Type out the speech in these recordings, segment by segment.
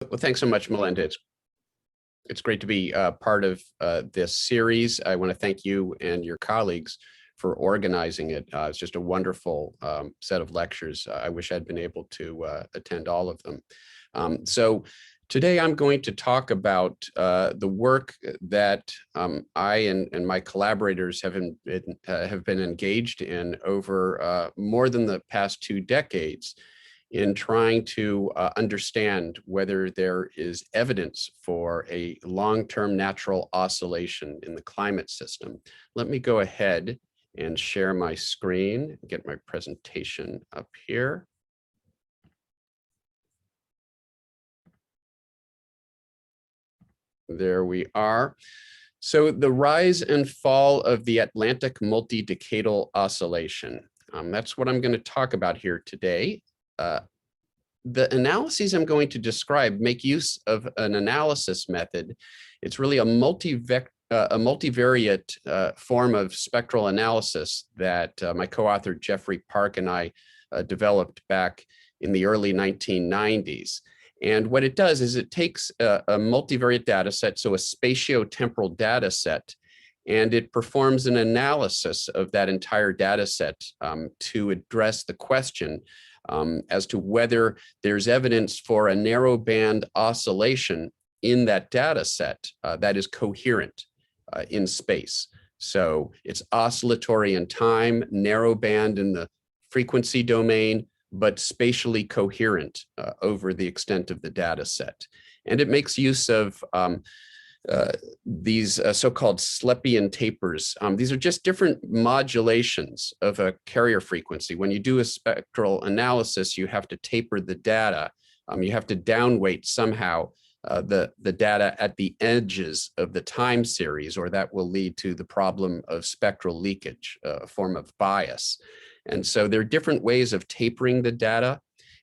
Well, thanks so much, Melinda. It's great to be part of this series. I want to thank you and your colleagues for organizing it. It's just a wonderful set of lectures. I wish I'd been able to attend all of them. So today I'm going to talk about the work that I and my collaborators have been engaged in over more than the past 2 decades in trying to understand whether there is evidence for a long-term natural oscillation in the climate system. Let me go ahead and share my screen, get my presentation up here. There we are. So the rise and fall of the Atlantic Multidecadal Oscillation. That's what I'm going to talk about here today. The analyses I'm going to describe make use of an analysis method. It's really a multivariate form of spectral analysis that my co-author Jeffrey Park and I developed back in the early 1990s. And what it does is it takes a multivariate data set, so a spatiotemporal data set, and it performs an analysis of that entire data set to address the question as to whether there's evidence for a narrowband oscillation in that data set that is coherent in space. So it's oscillatory in time, narrowband in the frequency domain, but spatially coherent over the extent of the data set. And it makes use of these so-called Slepian tapers. These are just different modulations of a carrier frequency. When you do a spectral analysis, you have to taper the data. You have to downweight somehow the data at the edges of the time series, or that will lead to the problem of spectral leakage, a form of bias. And so there are different ways of tapering the data,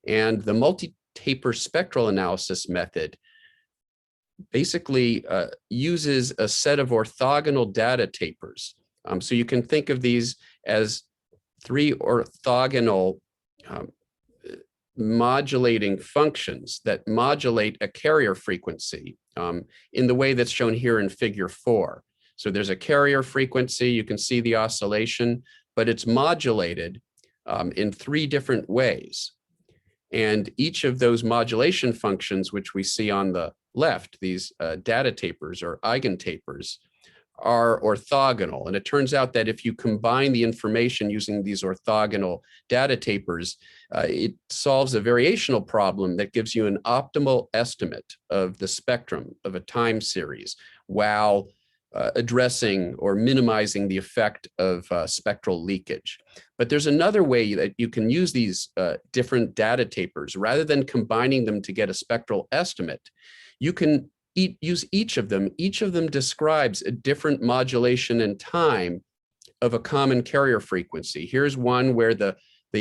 and the multi-taper spectral analysis method basically uses a set of orthogonal data tapers. So you can think of these as 3 orthogonal modulating functions that modulate a carrier frequency in the way that's shown here in figure 4. So there's a carrier frequency, you can see the oscillation, but it's modulated in 3 different ways. And each of those modulation functions, which we see on the left, these data tapers or eigentapers, are orthogonal. And it turns out that if you combine the information using these orthogonal data tapers, it solves a variational problem that gives you an optimal estimate of the spectrum of a time series while addressing or minimizing the effect of spectral leakage. But there's another way that you can use these different data tapers. Rather than combining them to get a spectral estimate, you can use each of them. Each of them describes a different modulation in time of a common carrier frequency. Here's one where the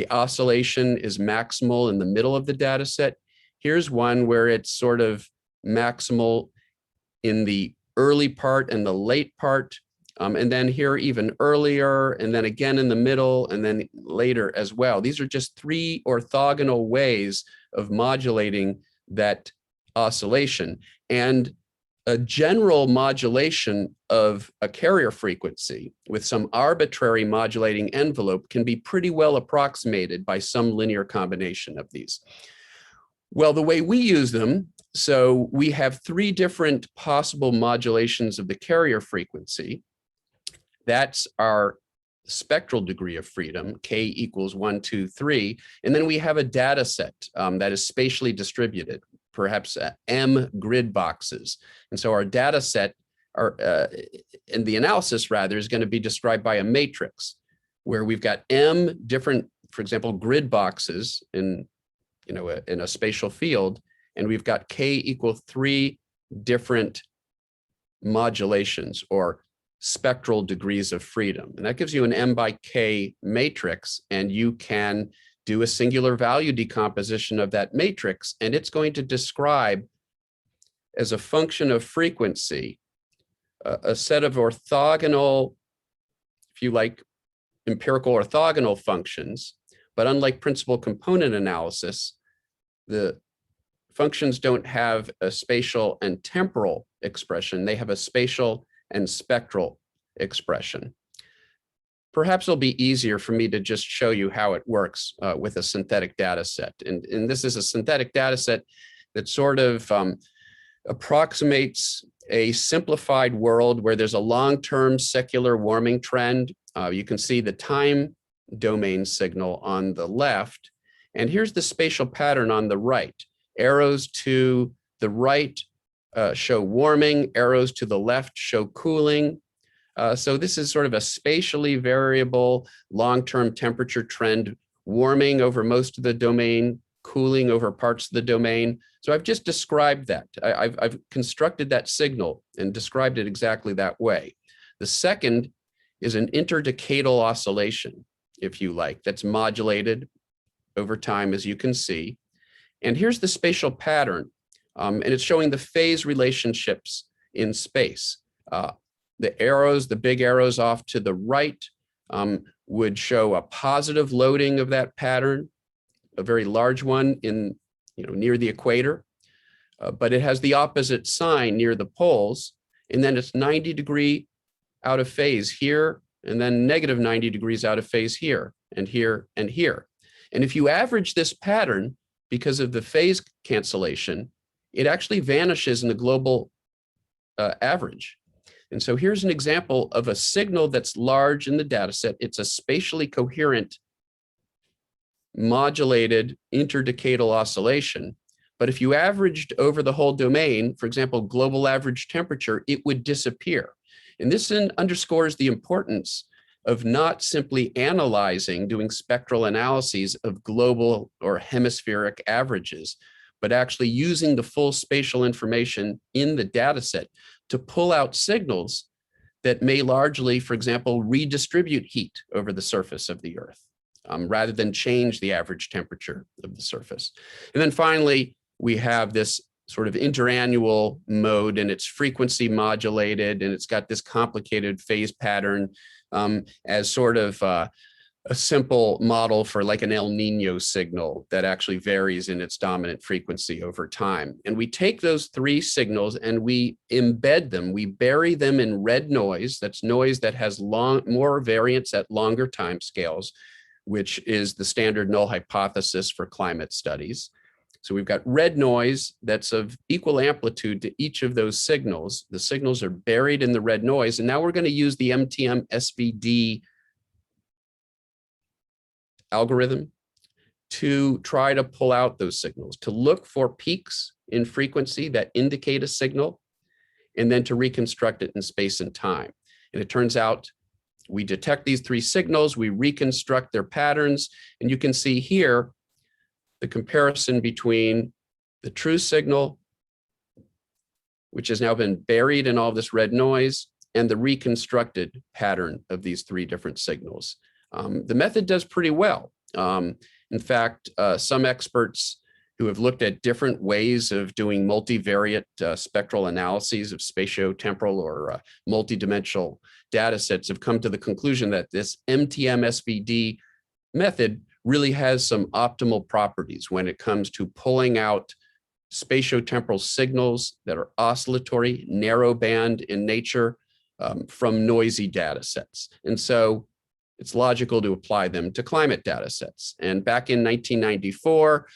oscillation is maximal in the middle of the data set. Here's one where it's sort of maximal in the early part and the late part, and then here even earlier, and then again in the middle, and then later as well. These are just 3 orthogonal ways of modulating that oscillation. And a general modulation of a carrier frequency with some arbitrary modulating envelope can be pretty well approximated by some linear combination of these. Well, the way we use them, so we have 3 different possible modulations of the carrier frequency. That's our spectral degree of freedom, k equals 1, 2, 3. And then we have a data set that is spatially distributed, perhaps m grid boxes. And so our data set, in the analysis rather, is going to be described by a matrix where we've got m different, for example, grid boxes in a spatial field, and we've got k equal 3 different modulations or spectral degrees of freedom. And that gives you an m by k matrix, and you can do a singular value decomposition of that matrix, and it's going to describe, as a function of frequency, a set of orthogonal, if you like, empirical orthogonal functions. But unlike principal component analysis, the functions don't have a spatial and temporal expression. They have a spatial and spectral expression. Perhaps it'll be easier for me to just show you how it works with a synthetic data set. And this is a synthetic data set that sort of approximates a simplified world where there's a long-term secular warming trend. You can see the time domain signal on the left, and here's the spatial pattern on the right. Arrows to the right show warming, arrows to the left show cooling. So this is sort of a spatially variable long-term temperature trend, warming over most of the domain, cooling over parts of the domain. So I've just described that. I've constructed that signal and described it exactly that way. The second is an interdecadal oscillation, if you like, that's modulated over time, as you can see. And here's the spatial pattern, and it's showing the phase relationships in space. The arrows, the big arrows off to the right, would show a positive loading of that pattern, a very large one in, near the equator, but it has the opposite sign near the poles, and then it's 90-degree out of phase here, and then negative 90 degrees out of phase here, and here, and here. And if you average this pattern, because of the phase cancellation, it actually vanishes in the global average. And so here's an example of a signal that's large in the data set. It's a spatially coherent, modulated interdecadal oscillation. But if you averaged over the whole domain, for example, global average temperature, it would disappear. And this underscores the importance of not simply analyzing, doing spectral analyses of global or hemispheric averages, but actually using the full spatial information in the data set to pull out signals that may largely, for example, redistribute heat over the surface of the Earth, rather than change the average temperature of the surface. And then finally, we have this sort of interannual mode, and it's frequency modulated, and it's got this complicated phase pattern as sort of a simple model for like an El Niño signal that actually varies in its dominant frequency over time. And we take those three signals and we embed them, we bury them in red noise. That's noise that has more variance at longer time scales, which is the standard null hypothesis for climate studies. So we've got red noise that's of equal amplitude to each of those signals. The signals are buried in the red noise. And now we're going to use the MTM SVD algorithm to try to pull out those signals, to look for peaks in frequency that indicate a signal, and then to reconstruct it in space and time. And it turns out we detect these three signals, we reconstruct their patterns, and you can see here the comparison between the true signal, which has now been buried in all this red noise, and the reconstructed pattern of these three different signals. The method does pretty well. In fact, some experts who have looked at different ways of doing multivariate spectral analyses of spatiotemporal or multidimensional data sets have come to the conclusion that this MTM-SVD method really has some optimal properties when it comes to pulling out spatiotemporal signals that are oscillatory, narrow band in nature from noisy data sets. And so it's logical to apply them to climate data sets. And back in 1994,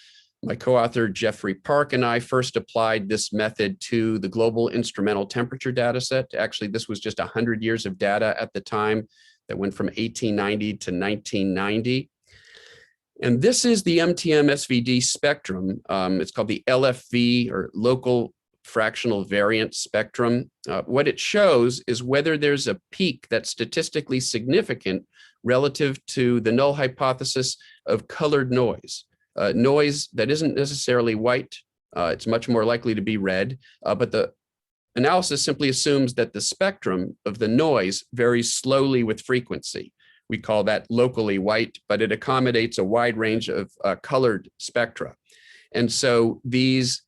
my co-author Jeffrey Park and I first applied this method to the global instrumental temperature data set. Actually, this was just 100 years of data at the time that went from 1890 to 1990. And this is the MTM-SVD spectrum. It's called the LFV, or local fractional variance spectrum. What it shows is whether there's a peak that's statistically significant relative to the null hypothesis of colored noise. Noise that isn't necessarily white, it's much more likely to be red, but the analysis simply assumes that the spectrum of the noise varies slowly with frequency. We call that locally white, but it accommodates a wide range of colored spectra. And so these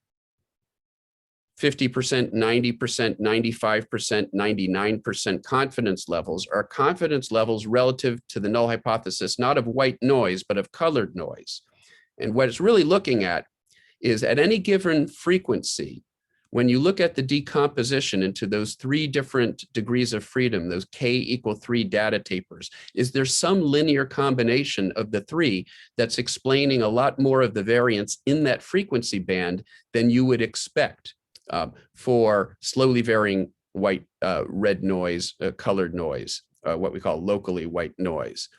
50%, 90%, 95%, 99% confidence levels are confidence levels relative to the null hypothesis, not of white noise, but of colored noise. And what it's really looking at is at any given frequency, when you look at the decomposition into those 3 different degrees of freedom, those k=3 data tapers, is there some linear combination of the 3 that's explaining a lot more of the variance in that frequency band than you would expect for slowly varying white, red noise, colored noise, what we call locally white noise.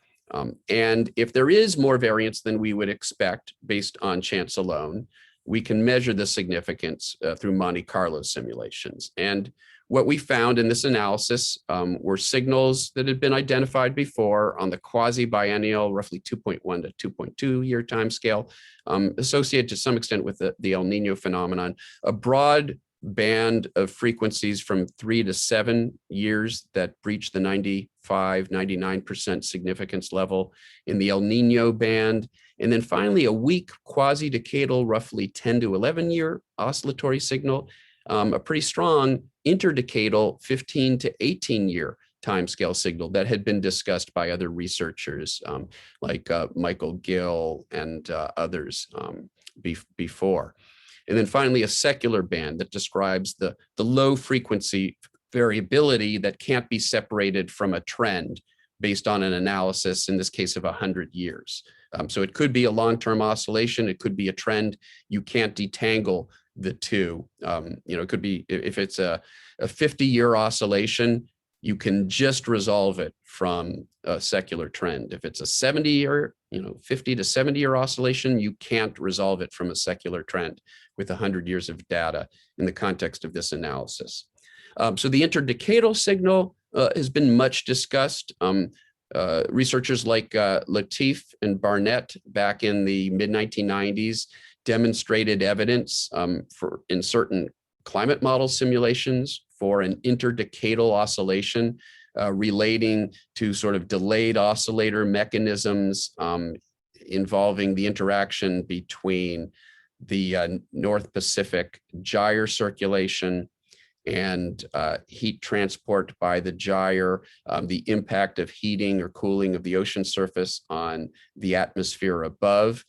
And if there is more variance than we would expect based on chance alone, we can measure the significance through Monte Carlo simulations. And what we found in this analysis were signals that had been identified before on the quasi-biennial, roughly 2.1 to 2.2 year timescale, associated to some extent with the El Niño phenomenon, a broad band of frequencies from 3 to 7 years that breach the 95–99% significance level in the El Niño band. And then finally, a weak quasi-decadal, roughly 10 to 11 year oscillatory signal, a pretty strong interdecadal 15 to 18 year timescale signal that had been discussed by other researchers like Michael Gill and others before. And then finally, a secular band that describes the low frequency variability that can't be separated from a trend based on an analysis, in this case of 100 years. So it could be a long-term oscillation, it could be a trend. You can't detangle the two. It could be, if it's a 50-year oscillation, you can just resolve it from a secular trend. If it's a 70-year, 50 to 70-year oscillation, you can't resolve it from a secular trend with 100 years of data in the context of this analysis. So the interdecadal signal has been much discussed. Researchers like Latif and Barnett back in the mid-1990s demonstrated evidence in certain climate model simulations for an interdecadal oscillation relating to sort of delayed oscillator mechanisms involving the interaction between the North Pacific gyre circulation and heat transport by the gyre, the impact of heating or cooling of the ocean surface on the atmosphere above.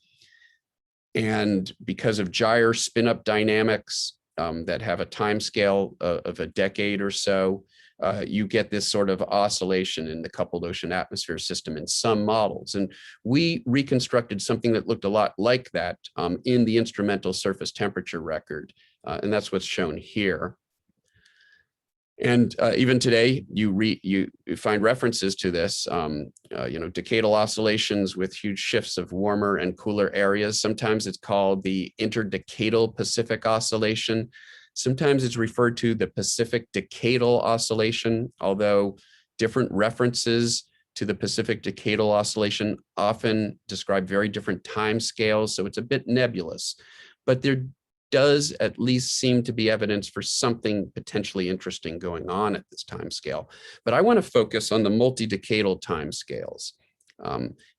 And because of gyre spin-up dynamics that have a time scale of a decade or so, you get this sort of oscillation in the coupled ocean atmosphere system in some models. And we reconstructed something that looked a lot like that in the instrumental surface temperature record. And that's what's shown here. And even today, you find references to this, decadal oscillations with huge shifts of warmer and cooler areas. Sometimes it's called the interdecadal Pacific oscillation. Sometimes it's referred to the Pacific decadal oscillation, although different references to the Pacific decadal oscillation often describe very different time scales, so it's a bit nebulous. But there does at least seem to be evidence for something potentially interesting going on at this time scale. But I want to focus on the multidecadal time scales.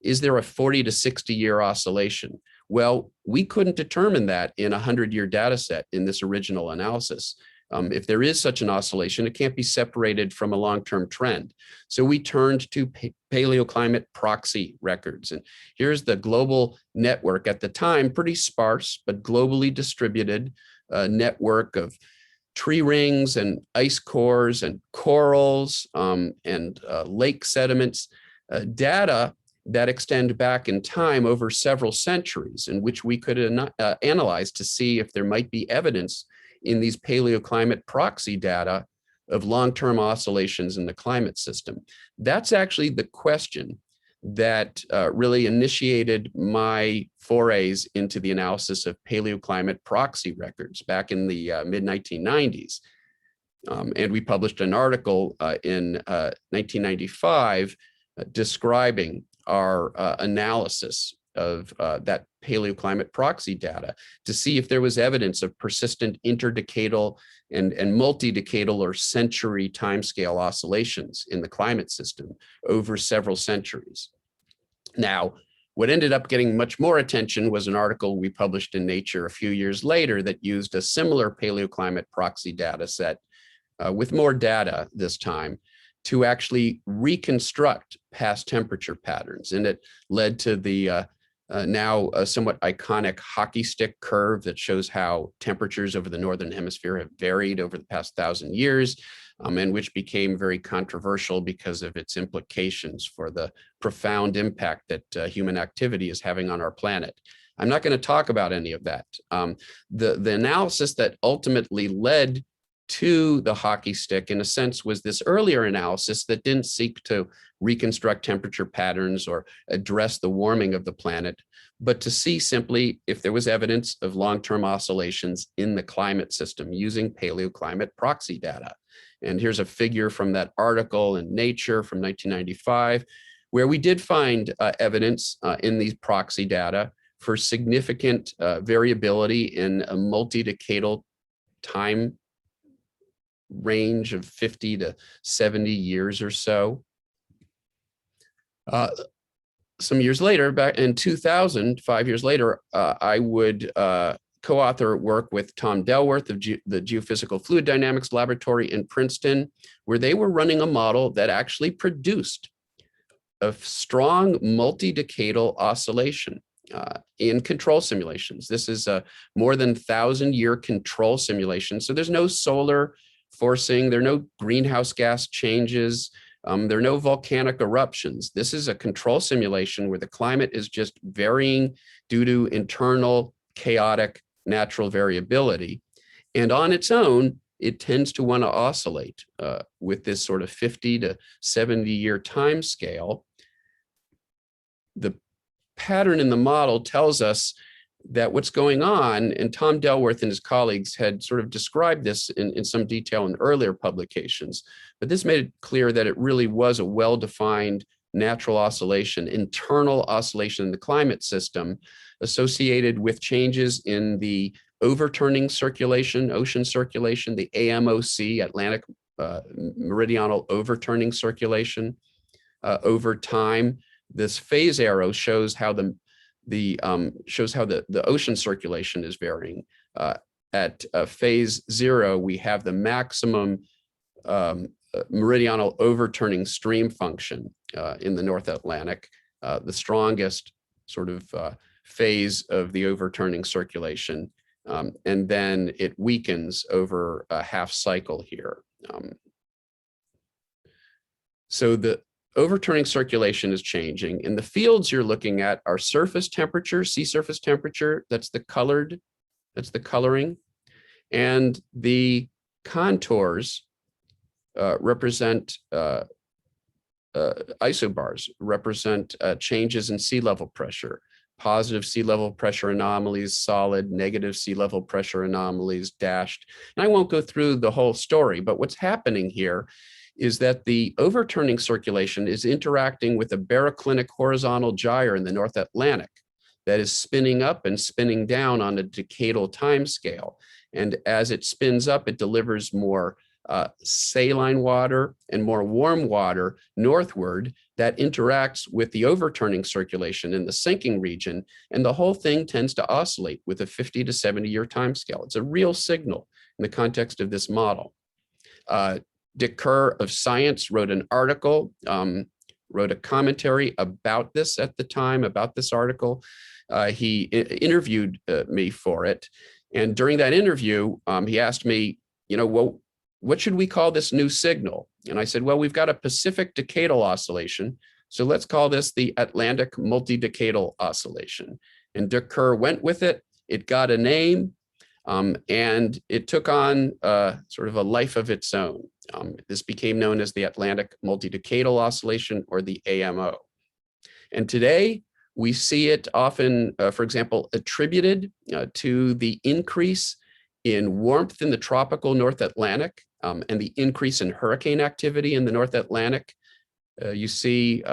Is there a 40 to 60 year oscillation? Well, we couldn't determine that in a 100-year data set in this original analysis. If there is such an oscillation, it can't be separated from a long-term trend. So we turned to paleoclimate proxy records. And here's the global network at the time, pretty sparse, but globally distributed network of tree rings and ice cores and corals and lake sediments, data that extend back in time over several centuries, in which we could analyze to see if there might be evidence in these paleoclimate proxy data of long-term oscillations in the climate system. That's actually the question that really initiated my forays into the analysis of paleoclimate proxy records back in the mid-1990s. And we published an article in 1995 describing our analysis of that paleoclimate proxy data to see if there was evidence of persistent interdecadal and multidecadal or century timescale oscillations in the climate system over several centuries. Now, what ended up getting much more attention was an article we published in Nature a few years later that used a similar paleoclimate proxy data set with more data this time to actually reconstruct past temperature patterns. And it led to the now a somewhat iconic hockey stick curve that shows how temperatures over the Northern Hemisphere have varied over the past 1,000 years, and which became very controversial because of its implications for the profound impact that human activity is having on our planet. I'm not going to talk about any of that. The analysis that ultimately led to the hockey stick, in a sense, was this earlier analysis that didn't seek to reconstruct temperature patterns or address the warming of the planet, but to see simply if there was evidence of long-term oscillations in the climate system using paleoclimate proxy data. And here's a figure from that article in Nature from 1995, where we did find evidence in these proxy data for significant variability in a multi-decadal time range of 50 to 70 years or so. Some years later, back in 2000, 5 years later, I would co-author work with Tom Delworth of the Geophysical Fluid Dynamics Laboratory in Princeton, where they were running a model that actually produced a strong multi-decadal oscillation in control simulations. This is a more than 1,000-year control simulation. So there's no solar forcing, there are no greenhouse gas changes, there are no volcanic eruptions. This is a control simulation where the climate is just varying due to internal chaotic natural variability. And on its own, it tends to want to oscillate with this sort of 50 to 70-year time scale. The pattern in the model tells us that what's going on, and Tom Delworth and his colleagues had sort of described this in some detail in earlier publications, but this made it clear that it really was a well-defined natural oscillation, internal oscillation in the climate system associated with changes in the overturning circulation, ocean circulation, the AMOC, Atlantic Meridional Overturning Circulation, over time. This phase arrow shows how the ocean circulation is varying. At phase 0, we have the maximum meridional overturning stream function in the North Atlantic, the strongest sort of phase of the overturning circulation, and then it weakens over a half cycle here. So the overturning circulation is changing, and the fields you're looking at are surface temperature, sea surface temperature, that's the coloring, and the contours represent isobars, represent changes in sea level pressure, positive sea level pressure anomalies, solid, negative sea level pressure anomalies, dashed. And I won't go through the whole story, but what's happening here is that the overturning circulation is interacting with a baroclinic horizontal gyre in the North Atlantic that is spinning up and spinning down on a decadal time scale. And as it spins up, it delivers more saline water and more warm water northward that interacts with the overturning circulation in the sinking region. And the whole thing tends to oscillate with a 50 to 70-year time scale. It's a real signal in the context of this model. Dick Kerr of Science wrote an article, wrote a commentary about this at the time, about this article. He interviewed me for it. And during that interview, he asked me, well, what should we call this new signal? And I said, well, we've got a Pacific decadal oscillation, so let's call this the Atlantic Multidecadal Oscillation. And Dick Kerr went with it. It got a name, and it took on sort of a life of its own. This became known as the Atlantic Multidecadal Oscillation, or the AMO. And today, we see it often, for example, attributed to the increase in warmth in the tropical North Atlantic and the increase in hurricane activity in the North Atlantic. You see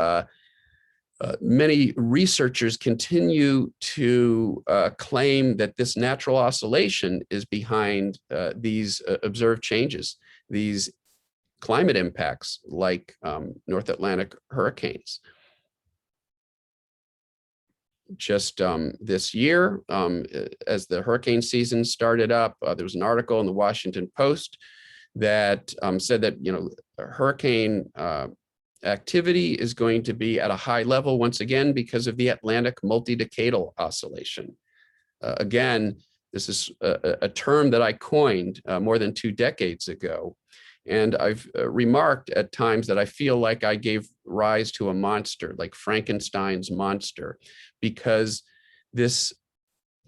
many researchers continue to claim that this natural oscillation is behind these observed changes, these climate impacts like North Atlantic hurricanes. Just this year, as the hurricane season started up, there was an article in the Washington Post that said that hurricane activity is going to be at a high level once again because of the Atlantic Multidecadal Oscillation. Again, this is a term that I coined more than 2 decades ago. And I've remarked at times that I feel like I gave rise to a monster, like Frankenstein's monster, because this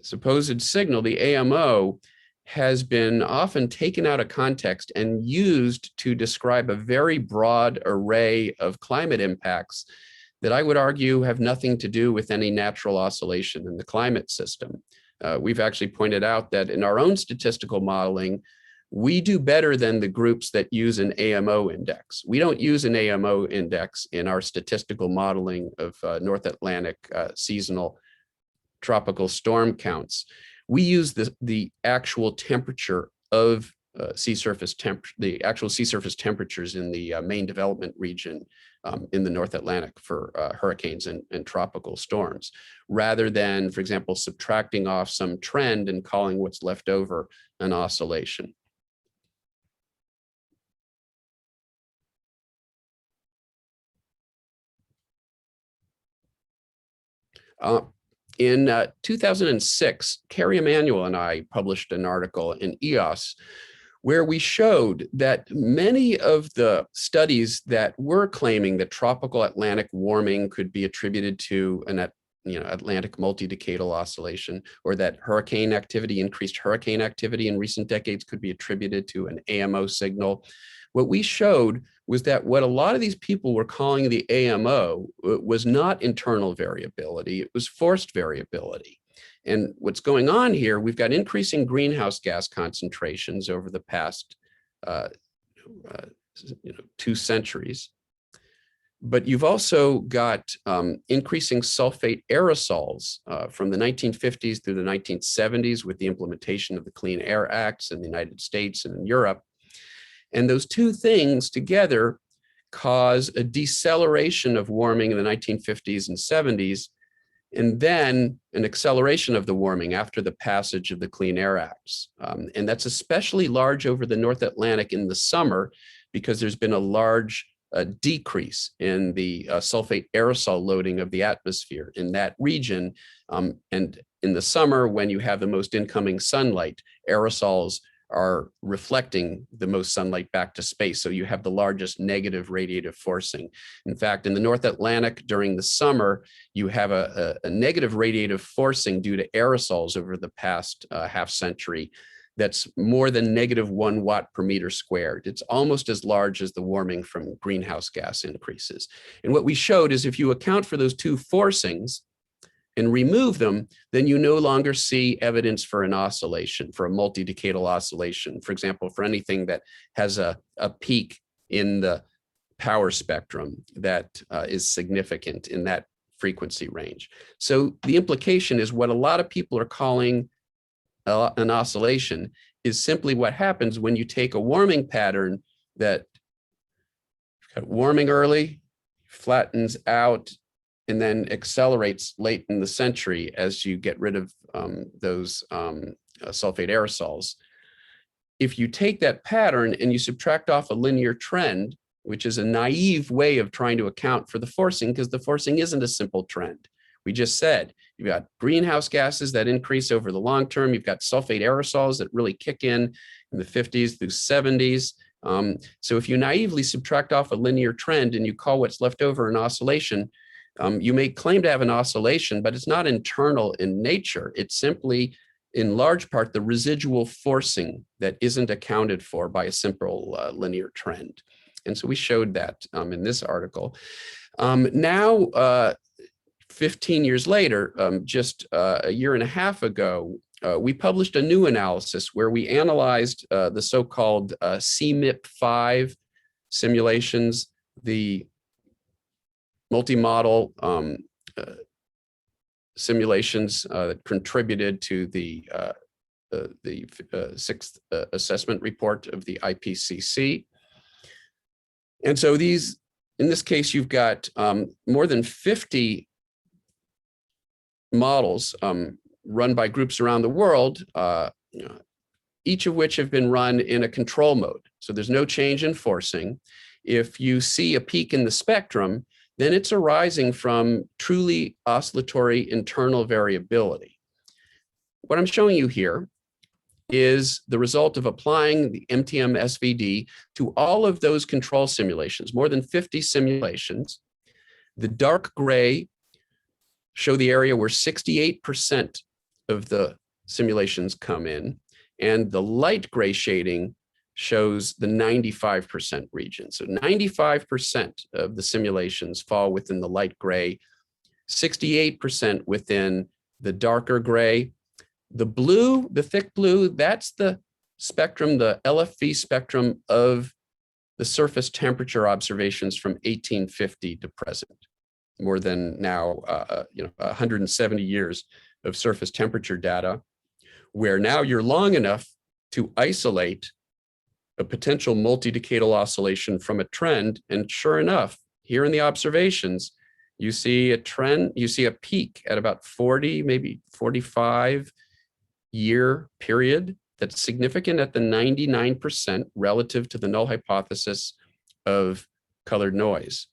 supposed signal, the AMO, has been often taken out of context and used to describe a very broad array of climate impacts that I would argue have nothing to do with any natural oscillation in the climate system. We've actually pointed out that in our own statistical modeling, we do better than the groups that use an AMO index. We don't use an AMO index in our statistical modeling of North Atlantic seasonal tropical storm counts. We use the actual temperature of the actual sea surface temperatures in the main development region in the North Atlantic for hurricanes and tropical storms, rather than, for example, subtracting off some trend and calling what's left over an oscillation. In 2006, Carrie Emanuel and I published an article in EOS where we showed that many of the studies that were claiming that tropical Atlantic warming could be attributed to an Atlantic multidecadal oscillation, or that increased hurricane activity in recent decades could be attributed to an AMO signal. What we showed was that what a lot of these people were calling the AMO was not internal variability, it was forced variability. And what's going on here, we've got increasing greenhouse gas concentrations over the past 2 centuries. But you've also got increasing sulfate aerosols from the 1950s through the 1970s with the implementation of the Clean Air Acts in the United States and in Europe. And those two things together cause a deceleration of warming in the 1950s and 70s, and then an acceleration of the warming after the passage of the Clean Air Acts. And that's especially large over the North Atlantic in the summer, because there's been a large decrease in the sulfate aerosol loading of the atmosphere in that region. And in the summer, when you have the most incoming sunlight, aerosols are reflecting the most sunlight back to space. So you have the largest negative radiative forcing. In fact, in the North Atlantic during the summer, you have a negative radiative forcing due to aerosols over the past half century that's more than -1 watt per meter squared. It's almost as large as the warming from greenhouse gas increases. And what we showed is if you account for those two forcings and remove them, then you no longer see evidence for an oscillation, for a multidecadal oscillation. For example, for anything that has a peak in the power spectrum that is significant in that frequency range. So the implication is what a lot of people are calling an oscillation is simply what happens when you take a warming pattern that got warming early, flattens out, and then accelerates late in the century as you get rid of those sulfate aerosols. If you take that pattern and you subtract off a linear trend, which is a naive way of trying to account for the forcing, because the forcing isn't a simple trend. We just said, you've got greenhouse gases that increase over the long term. You've got sulfate aerosols that really kick in the 50s through 70s. So if you naively subtract off a linear trend and you call what's left over an oscillation, you may claim to have an oscillation, but it's not internal in nature. It's simply, in large part, the residual forcing that isn't accounted for by a simple linear trend. And so we showed that in this article. Now, 15 years later, just a year and a half ago, we published a new analysis where we analyzed the so-called CMIP5 simulations, the multi-model simulations that contributed to the 6th assessment report of the IPCC. And so these, in this case, you've got more than 50 models run by groups around the world, each of which have been run in a control mode. So there's no change in forcing. if you see a peak in the spectrum, then it's arising from truly oscillatory internal variability. What I'm showing you here is the result of applying the MTM SVD to all of those control simulations, more than 50 simulations. The dark gray show the area where 68% of the simulations come in, and the light gray shading shows the 95% region. So 95% of the simulations fall within the light gray, 68% within the darker gray. The blue, the thick blue, that's the spectrum, the LFV spectrum of the surface temperature observations from 1850 to present. More than now, 170 years of surface temperature data, where now you're long enough to isolate a potential multi-decadal oscillation from a trend. And sure enough, here in the observations, you see a trend, you see a peak at about 40, maybe 45 year period that's significant at the 99% relative to the null hypothesis of colored noise.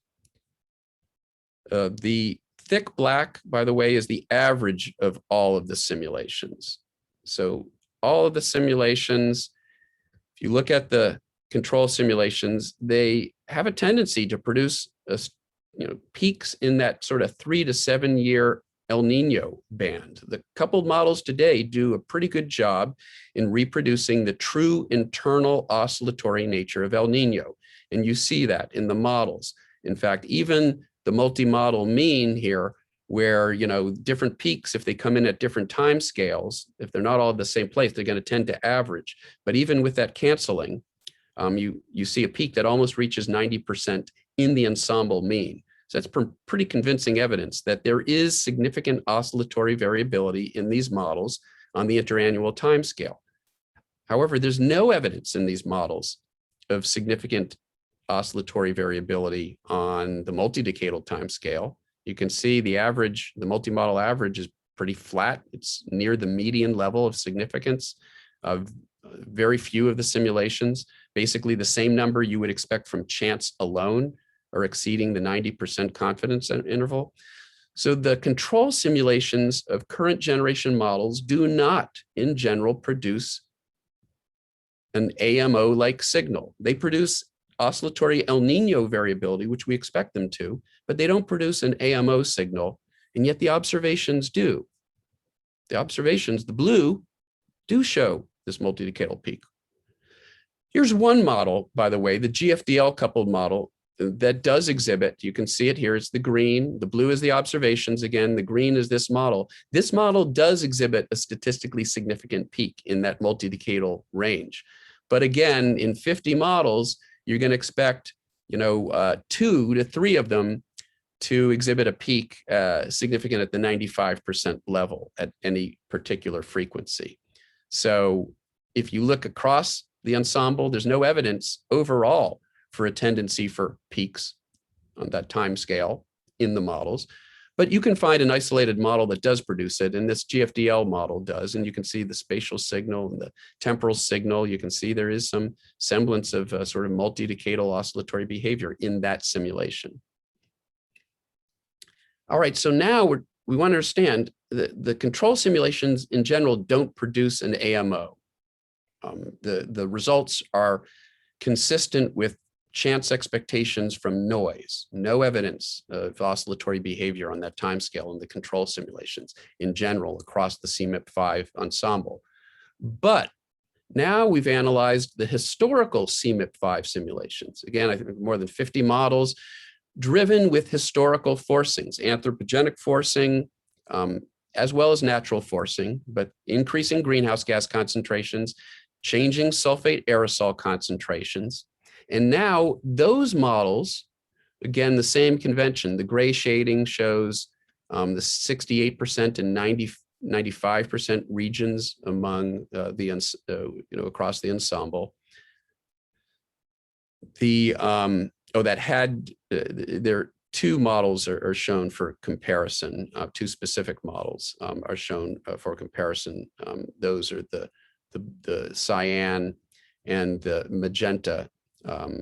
The thick black, by the way, is the average of all of the simulations. So all of the simulations, if you look at the control simulations, they have a tendency to produce peaks in that sort of 3 to 7 year El Niño band. The coupled models today do a pretty good job in reproducing the true internal oscillatory nature of El Niño. And you see that in the models. In fact, even the multi-model mean here, where different peaks, if they come in at different time scales, if they're not all at the same place, they're going to tend to average. But even with that canceling, you see a peak that almost reaches 90% in the ensemble mean. So that's pretty convincing evidence that there is significant oscillatory variability in these models on the interannual timescale. However, there's no evidence in these models of significant oscillatory variability on the multidecadal timescale. You can see the average, the multi-model average is pretty flat. It's near the median level of significance of very few of the simulations, basically the same number you would expect from chance alone, are exceeding the 90% confidence interval. So the control simulations of current generation models do not, in general, produce an AMO-like signal. They produce oscillatory El Niño variability, which we expect them to, but they don't produce an AMO signal, and yet the observations do. The observations, the blue, do show this multidecadal peak. Here's one model, by the way, the GFDL coupled model, that does exhibit, you can see it here, it's the green, the blue is the observations again, the green is this model. This model does exhibit a statistically significant peak in that multidecadal range. But again, in 50 models, you're going to expect 2 to 3 of them to exhibit a peak significant at the 95% level at any particular frequency. So if you look across the ensemble, there's no evidence overall for a tendency for peaks on that time scale in the models. But you can find an isolated model that does produce it, and this GFDL model does, and you can see the spatial signal and the temporal signal. You can see there is some semblance of sort of multi-decadal oscillatory behavior in that simulation. All right, so now we want to understand the control simulations in general don't produce an AMO. The results are consistent with chance expectations from noise, no evidence of oscillatory behavior on that timescale in the control simulations in general across the CMIP5 ensemble. But now we've analyzed the historical CMIP5 simulations. Again, I think more than 50 models driven with historical forcings, anthropogenic forcing, as well as natural forcing, but increasing greenhouse gas concentrations, changing sulfate aerosol concentrations. And now those models, again, the same convention, the gray shading shows the 68% and 95% regions among across the ensemble. There 2 models are shown for comparison. 2 specific models are shown for comparison. Those are the cyan and the magenta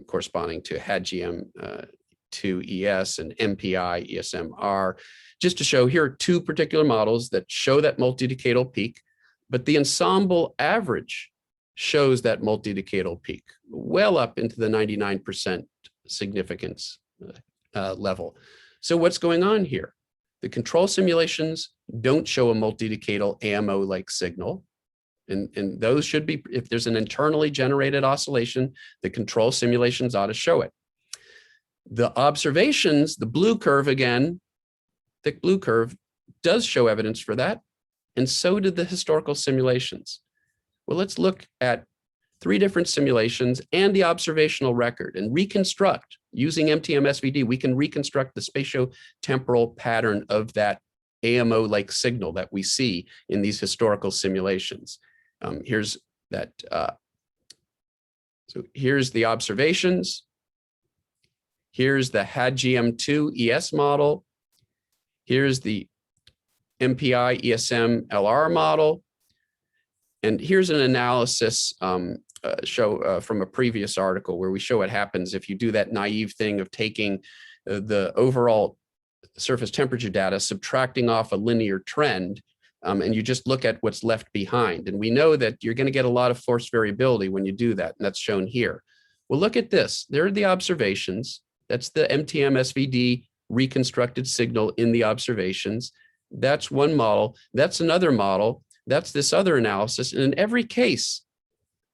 corresponding to HADGM2ES and MPI ESMR, just to show here are two particular models that show that multidecadal peak, but the ensemble average shows that multidecadal peak well up into the 99% significance level. So what's going on here? The control simulations don't show a multidecadal AMO-like signal. And those should be, if there's an internally generated oscillation, the control simulations ought to show it. The observations, the blue curve again, thick blue curve, does show evidence for that. And so did the historical simulations. Well, let's look at 3 different simulations and the observational record and reconstruct, using MTM-SVD, we can reconstruct the spatiotemporal pattern of that AMO-like signal that we see in these historical simulations. Here's that. So here's the observations. Here's the HADGM2 ES model. Here's the MPI ESM LR model. And here's an analysis from a previous article where we show what happens if you do that naive thing of taking the overall surface temperature data, subtracting off a linear trend, and you just look at what's left behind. And we know that you're going to get a lot of forced variability when you do that, and that's shown here. Well, look at this. There are the observations. That's the MTM-SVD reconstructed signal in the observations. That's one model. That's another model. That's this other analysis. And in every case,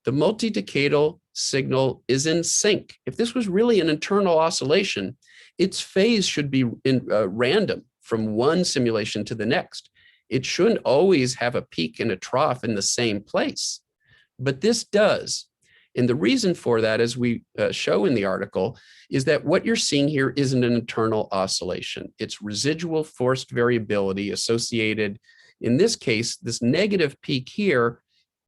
the multidecadal signal is in sync. If this was really an internal oscillation, its phase should be random from one simulation to the next. It shouldn't always have a peak and a trough in the same place, but this does. And the reason for that, as we show in the article, is that what you're seeing here isn't an internal oscillation. It's residual forced variability associated, in this case, this negative peak here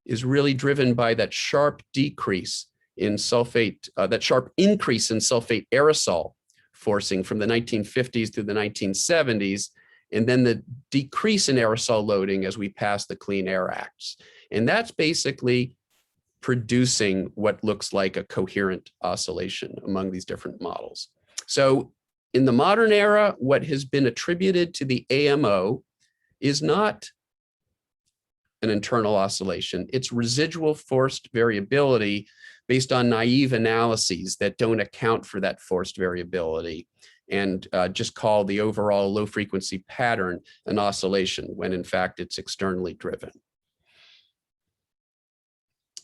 is really driven by that sharp decrease in sulfate, that sharp increase in sulfate aerosol forcing from the 1950s to the 1970s, and then the decrease in aerosol loading as we pass the Clean Air Acts. And that's basically producing what looks like a coherent oscillation among these different models. So in the modern era, what has been attributed to the AMO is not an internal oscillation. It's residual forced variability based on naive analyses that don't account for that forced variability and just call the overall low frequency pattern an oscillation when in fact it's externally driven.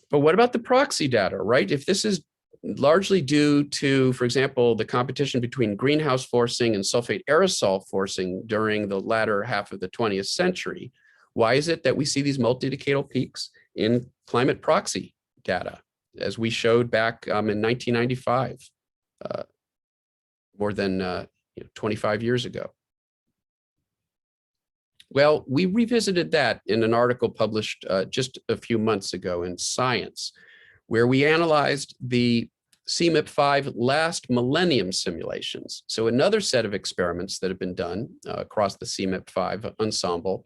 But what about the proxy data, right? If this is largely due to, for example, the competition between greenhouse forcing and sulfate aerosol forcing during the latter half of the 20th century, why is it that we see these multidecadal peaks in climate proxy data, as we showed back in 1995, more than 25 years ago? Well, we revisited that in an article published just a few months ago in Science, where we analyzed the CMIP-5 last millennium simulations. So another set of experiments that have been done across the CMIP-5 ensemble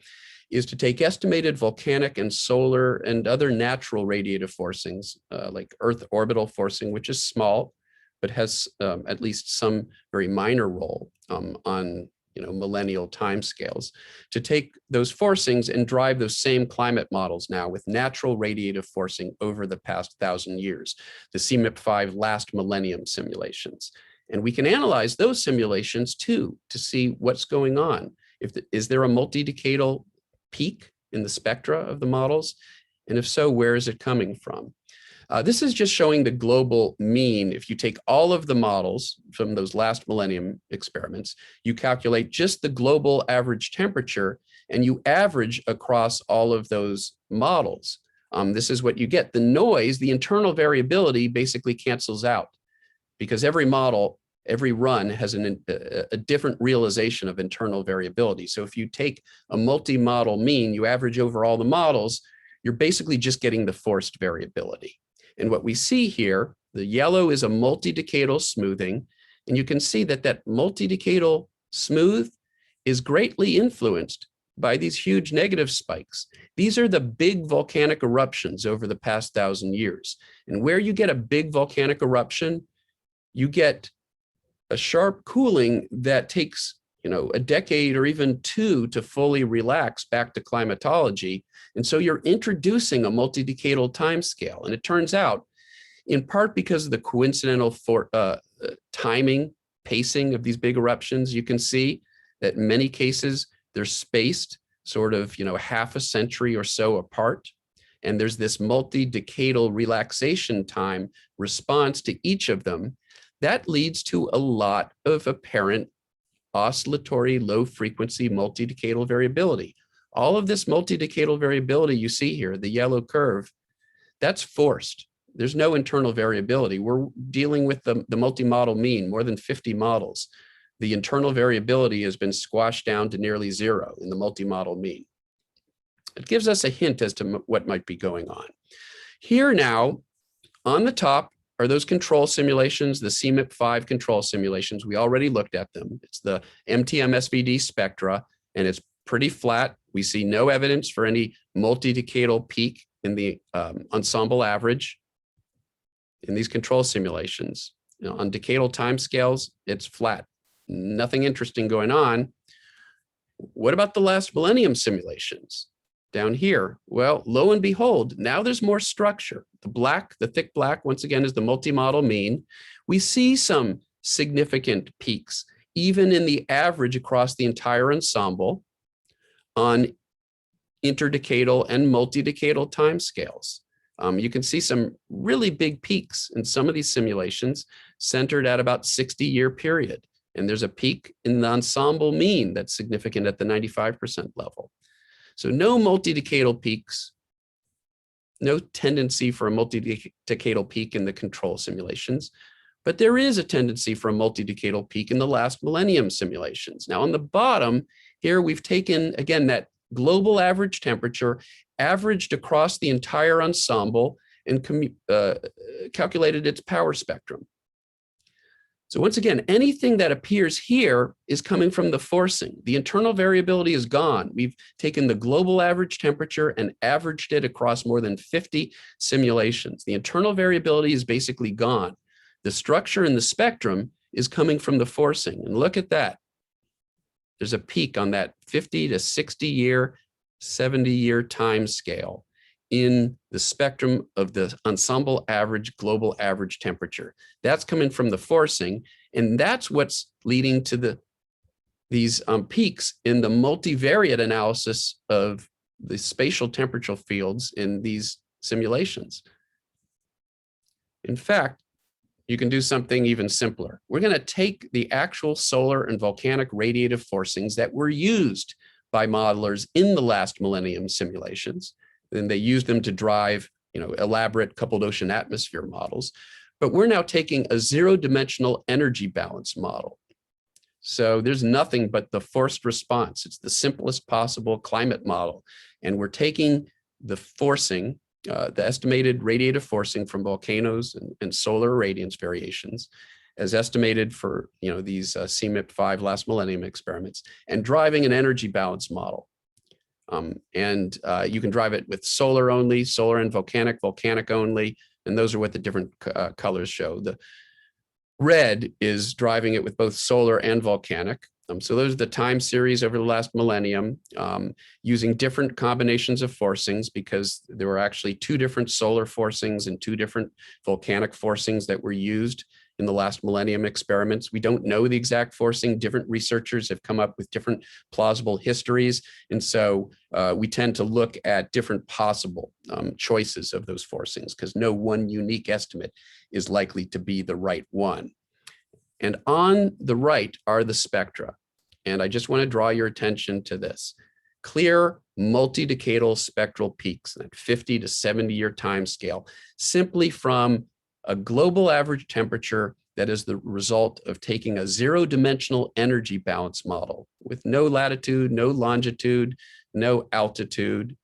is to take estimated volcanic and solar and other natural radiative forcings, like Earth orbital forcing, which is small, but has at least some very minor role on millennial timescales, to take those forcings and drive those same climate models now with natural radiative forcing over the past 1,000 years, the CMIP-5 last millennium simulations. And we can analyze those simulations too to see what's going on. Is there a multidecadal peak in the spectra of the models? And if so, where is it coming from? This is just showing the global mean. If you take all of the models from those last millennium experiments, you calculate just the global average temperature and you average across all of those models. This is what you get. The noise, the internal variability basically cancels out because every model, every run has a different realization of internal variability. So if you take a multi-model mean, you average over all the models, you're basically just getting the forced variability. And what we see here, the yellow is a multidecadal smoothing, and you can see that that multidecadal smooth is greatly influenced by these huge negative spikes. These are the big volcanic eruptions over the past 1,000 years. And where you get a big volcanic eruption, you get a sharp cooling that takes, a decade or even two to fully relax back to climatology. And so you're introducing a multidecadal timescale. And it turns out, in part because of the coincidental timing, pacing of these big eruptions, you can see that in many cases, they're spaced sort of, half a century or so apart. And there's this multi-decadal relaxation time response to each of them. That leads to a lot of apparent oscillatory, low frequency, multi-decadal variability. All of this multi-decadal variability you see here, the yellow curve, that's forced. There's no internal variability. We're dealing with the multi-model mean, more than 50 models. The internal variability has been squashed down to nearly zero in the multi-model mean. It gives us a hint as to what might be going on. Here now, on the top are those control simulations, the CMIP5 control simulations. We already looked at them. It's the MTM-SVD spectra, and it's pretty flat. We see no evidence for any multi-decadal peak in the ensemble average in these control simulations. On decadal timescales, it's flat. Nothing interesting going on. What about the last millennium simulations down here? Well, lo and behold, now there's more structure. The thick black, once again, is the multi-model mean. We see some significant peaks, even in the average across the entire ensemble on interdecadal and multidecadal timescales. You can see some really big peaks in some of these simulations centered at about 60-year period. And there's a peak in the ensemble mean that's significant at the 95% level. So no multidecadal peaks, no tendency for a multidecadal peak in the control simulations, but there is a tendency for a multidecadal peak in the last millennium simulations. Now on the bottom here, we've taken, again, that global average temperature averaged across the entire ensemble and calculated its power spectrum. So once again, anything that appears here is coming from the forcing. The internal variability is gone. We've taken the global average temperature and averaged it across more than 50 simulations. The internal variability is basically gone. The structure in the spectrum is coming from the forcing. And look at that. There's a peak on that 50 to 60 year, 70-year time scale in the spectrum of the ensemble average, global average temperature. That's coming from the forcing, and that's what's leading to these peaks in the multivariate analysis of the spatial temperature fields in these simulations. In fact, you can do something even simpler. We're going to take the actual solar and volcanic radiative forcings that were used by modelers in the last millennium simulations. And they used them to drive, elaborate coupled ocean atmosphere models. But we're now taking a zero-dimensional energy balance model. So there's nothing but the forced response. It's the simplest possible climate model. And we're taking the forcing, the estimated radiative forcing from volcanoes and solar irradiance variations as estimated for these CMIP5 last millennium experiments, and driving an energy balance model. You can drive it with solar only, solar and volcanic only, and those are what the different colors show. The red is driving it with both solar and volcanic. So those are the time series over the last millennium, using different combinations of forcings, because there were actually 2 different solar forcings and 2 different volcanic forcings that were used in the last millennium experiments. We don't know the exact forcing. Different researchers have come up with different plausible histories. And so we tend to look at different possible choices of those forcings, because no one unique estimate is likely to be the right one. And on the right are the spectra. And I just want to draw your attention to this. Clear multi-decadal spectral peaks at 50 to 70-year time scale, simply from a global average temperature that is the result of taking a zero-dimensional energy balance model with no latitude, no longitude, no altitude,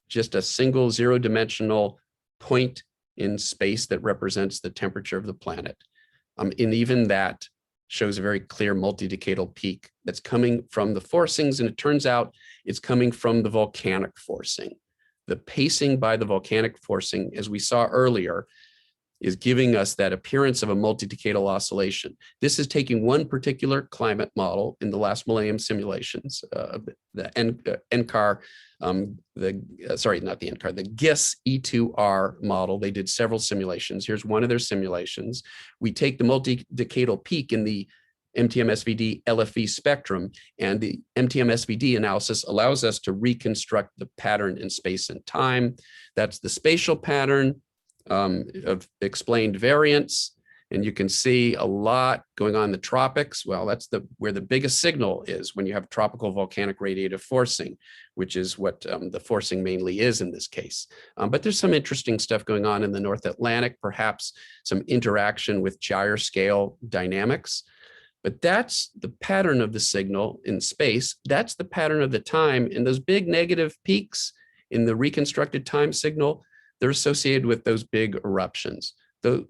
just a single zero-dimensional point in space that represents the temperature of the planet. And even that shows a very clear multidecadal peak that's coming from the forcings, and it turns out it's coming from the volcanic forcing. The pacing by the volcanic forcing, as we saw earlier, is giving us that appearance of a multidecadal oscillation. This is taking one particular climate model in the last millennium simulations, the NCAR, the GISS E2R model. They did several simulations. Here's one of their simulations. We take the multidecadal peak in the MTM-SVD LFE spectrum, and the MTM-SVD analysis allows us to reconstruct the pattern in space and time. That's the spatial pattern of explained variance. And you can see a lot going on in the tropics. Well, that's where the biggest signal is when you have tropical volcanic radiative forcing, which is what the forcing mainly is in this case. But there's some interesting stuff going on in the North Atlantic, perhaps some interaction with gyre scale dynamics. But that's the pattern of the signal in space. That's the pattern of the time. And those big negative peaks in the reconstructed time signal, they're associated with those big eruptions.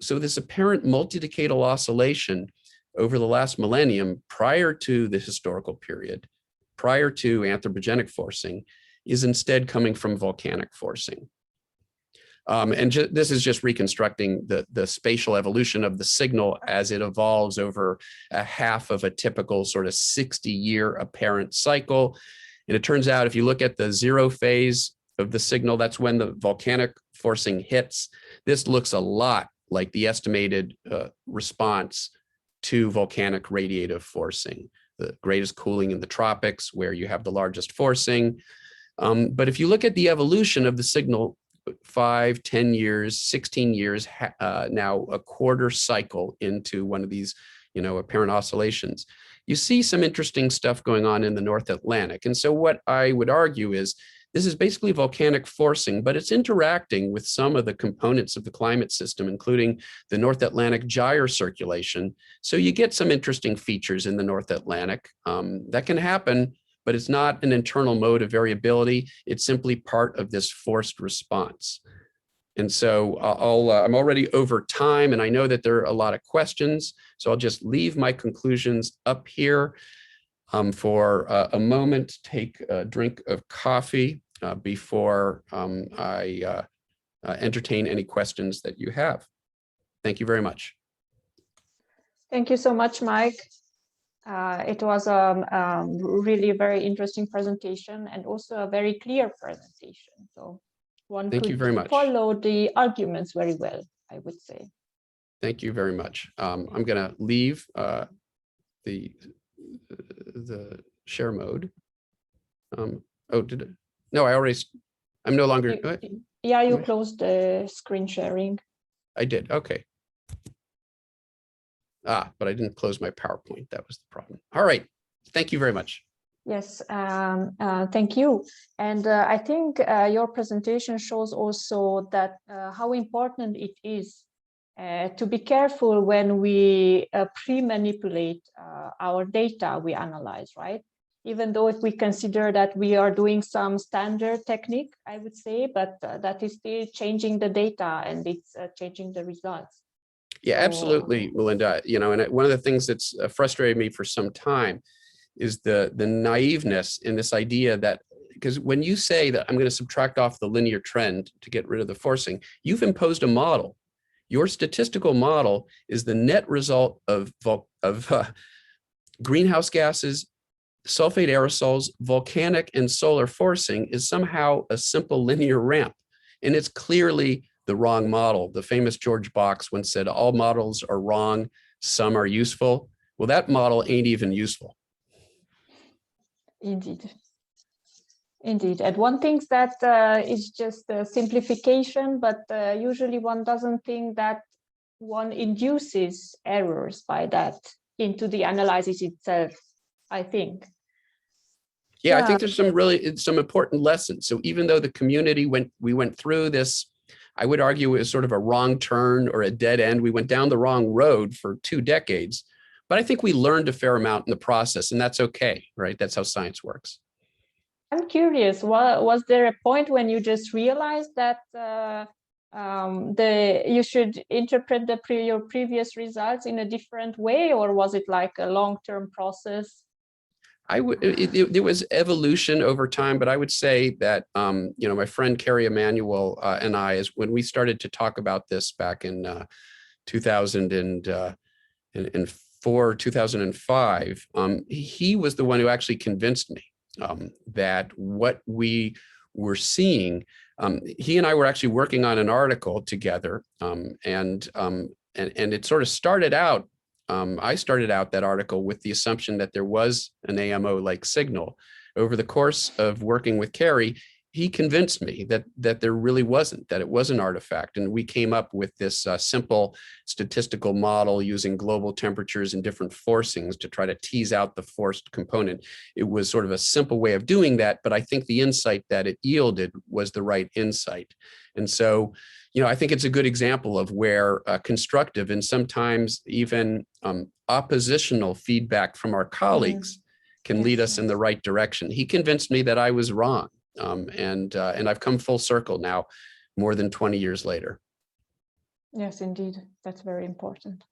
So this apparent multidecadal oscillation over the last millennium, prior to the historical period, prior to anthropogenic forcing, is instead coming from volcanic forcing. This is just reconstructing the spatial evolution of the signal as it evolves over a half of a typical sort of 60-year apparent cycle. And it turns out if you look at the zero phase of the signal, that's when the volcanic forcing hits. This looks a lot like the estimated response to volcanic radiative forcing, the greatest cooling in the tropics where you have the largest forcing. But if you look at the evolution of the signal, 5, 10 years, 16 years, now a quarter cycle into one of these, apparent oscillations, you see some interesting stuff going on in the North Atlantic. And so what I would argue is this is basically volcanic forcing, but it's interacting with some of the components of the climate system, including the North Atlantic gyre circulation. So you get some interesting features in the North Atlantic that can happen, but it's not an internal mode of variability. It's simply part of this forced response. And so I'm already over time, and I know that there are a lot of questions, so I'll just leave my conclusions up here for a moment, take a drink of coffee before I entertain any questions that you have. Thank you very much. Thank you so much, Mike. It was a really very interesting presentation and also a very clear presentation. So one could follow the arguments very well, I would say. Thank you very much. I'm going to leave the share mode. No, I'm no longer. Yeah, you closed the screen sharing. I did. Okay. But I didn't close my PowerPoint. That was the problem. All right. Thank you very much. Yes, thank you. And I think your presentation shows also that how important it is to be careful when we pre-manipulate our data we analyze, right? Even though if we consider that we are doing some standard technique, I would say, but that is still changing the data and it's changing the results. Yeah, absolutely, Melinda. And one of the things that's frustrated me for some time is the naiveness in this idea that, because when you say that I'm going to subtract off the linear trend to get rid of the forcing, you've imposed a model. Your statistical model is the net result of greenhouse gases, sulfate aerosols, volcanic and solar forcing is somehow a simple linear ramp. And it's clearly the wrong model. The famous George Box once said, all models are wrong, some are useful. Well, that model ain't even useful. Indeed. Indeed. And one thinks that is just a simplification, but usually one doesn't think that one induces errors by that into the analysis itself, I think. Yeah, I think there's some important lessons. So even though the community we went through this, I would argue it was sort of a wrong turn or a dead end. We went down the wrong road for 2 decades, but I think we learned a fair amount in the process, and that's okay, right? That's how science works. I'm curious, was there a point when you just realized that you should interpret your previous results in a different way, or was it like a long-term process? There was evolution over time, but I would say that, my friend Carrie Emanuel and I, is when we started to talk about this back in 2004, 2005, he was the one who actually convinced me that what we were seeing, he and I were actually working on an article together, and it sort of started out. I started out that article with the assumption that there was an AMO-like signal. Over the course of working with Carrie, he convinced me that there really wasn't, that it was an artifact. And we came up with this simple statistical model using global temperatures and different forcings to try to tease out the forced component. It was sort of a simple way of doing that, but I think the insight that it yielded was the right insight. And so, I think it's a good example of where constructive and sometimes even oppositional feedback from our colleagues can lead us in the right direction. He convinced me that I was wrong. And I've come full circle now, more than 20 years later. Yes, indeed. That's very important.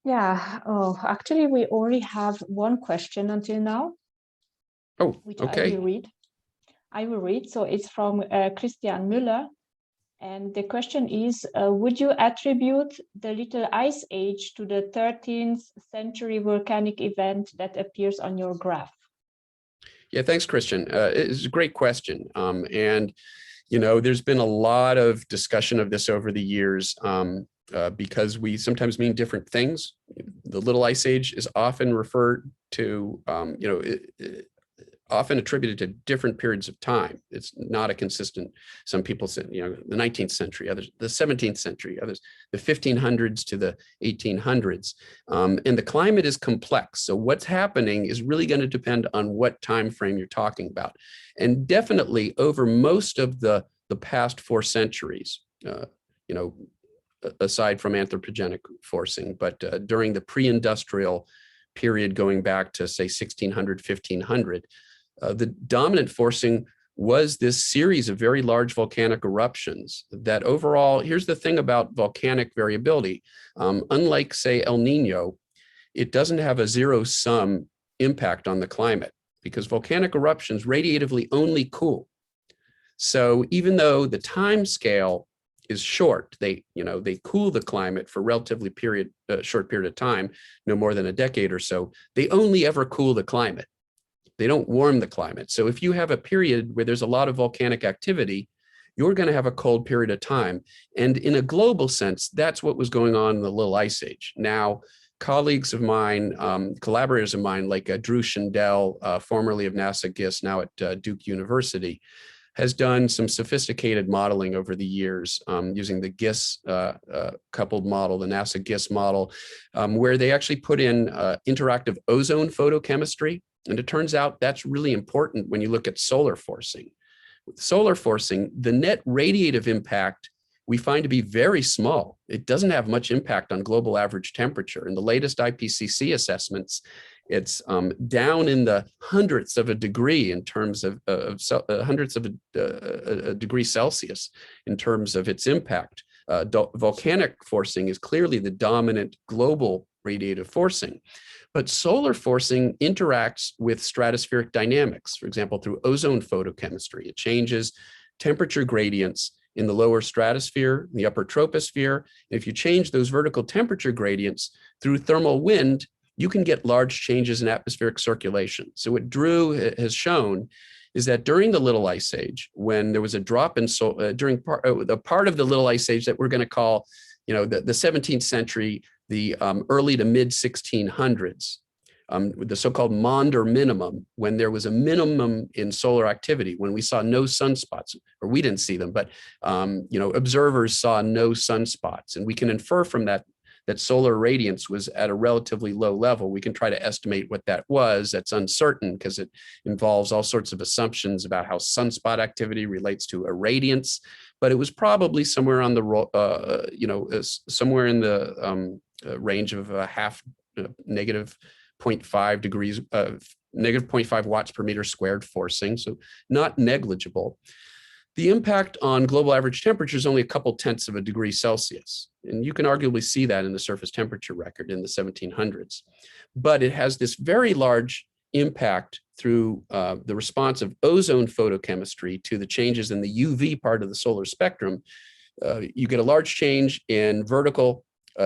Yeah. Oh, actually, we only have one question until now. Oh, which okay. I will read. So it's from Christian Müller. And the question is, would you attribute the Little Ice Age to the 13th century volcanic event that appears on your graph? Yeah, thanks, Christian. It's a great question. And, there's been a lot of discussion of this over the years because we sometimes mean different things. The Little Ice Age is often referred to, often attributed to different periods of time. It's not a consistent, some people say, the 19th century, others the 17th century, others the 1500s to the 1800s. And the climate is complex. So what's happening is really going to depend on what time frame you're talking about. And definitely over most of the past 4 centuries, aside from anthropogenic forcing, but during the pre-industrial period going back to, say, 1600, 1500, the dominant forcing was this series of very large volcanic eruptions that overall, here's the thing about volcanic variability. Unlike, say, El Nino, it doesn't have a zero-sum impact on the climate because volcanic eruptions radiatively only cool. So even though the time scale is short, they cool the climate for relatively short period of time, no more than a decade or so, they only ever cool the climate. They don't warm the climate. So if you have a period where there's a lot of volcanic activity, you're going to have a cold period of time. And in a global sense, that's what was going on in the Little Ice Age. Now, colleagues of mine, collaborators of mine, like Drew Shindell, formerly of NASA GISS, now at Duke University, has done some sophisticated modeling over the years using the GISS coupled model, the NASA GISS model, where they actually put in interactive ozone photochemistry. And it turns out that's really important when you look at solar forcing. With solar forcing, the net radiative impact we find to be very small. It doesn't have much impact on global average temperature. In the latest IPCC assessments, it's down in the hundredths of a degree in terms of hundredths of a degree Celsius in terms of its impact. Volcanic forcing is clearly the dominant global radiative forcing. But solar forcing interacts with stratospheric dynamics, for example, through ozone photochemistry. It changes temperature gradients in the lower stratosphere, the upper troposphere. If you change those vertical temperature gradients through thermal wind, you can get large changes in atmospheric circulation. So what Drew has shown is that during the Little Ice Age, when there was a drop in during the part of the Little Ice Age that we're going to call, the 17th century, the early to mid 1600s, the so-called Maunder minimum, when there was a minimum in solar activity, when we saw no sunspots, or we didn't see them, but observers saw no sunspots, and we can infer from that solar radiance was at a relatively low level. We can try to estimate what that was. That's uncertain because it involves all sorts of assumptions about how sunspot activity relates to irradiance, but it was probably somewhere on the somewhere in the range of negative 0.5 degrees, negative 0.5 watts per meter squared forcing, so not negligible. The impact on global average temperature is only a couple tenths of a degree Celsius. And you can arguably see that in the surface temperature record in the 1700s. But it has this very large impact through the response of ozone photochemistry to the changes in the UV part of the solar spectrum. You get a large change in vertical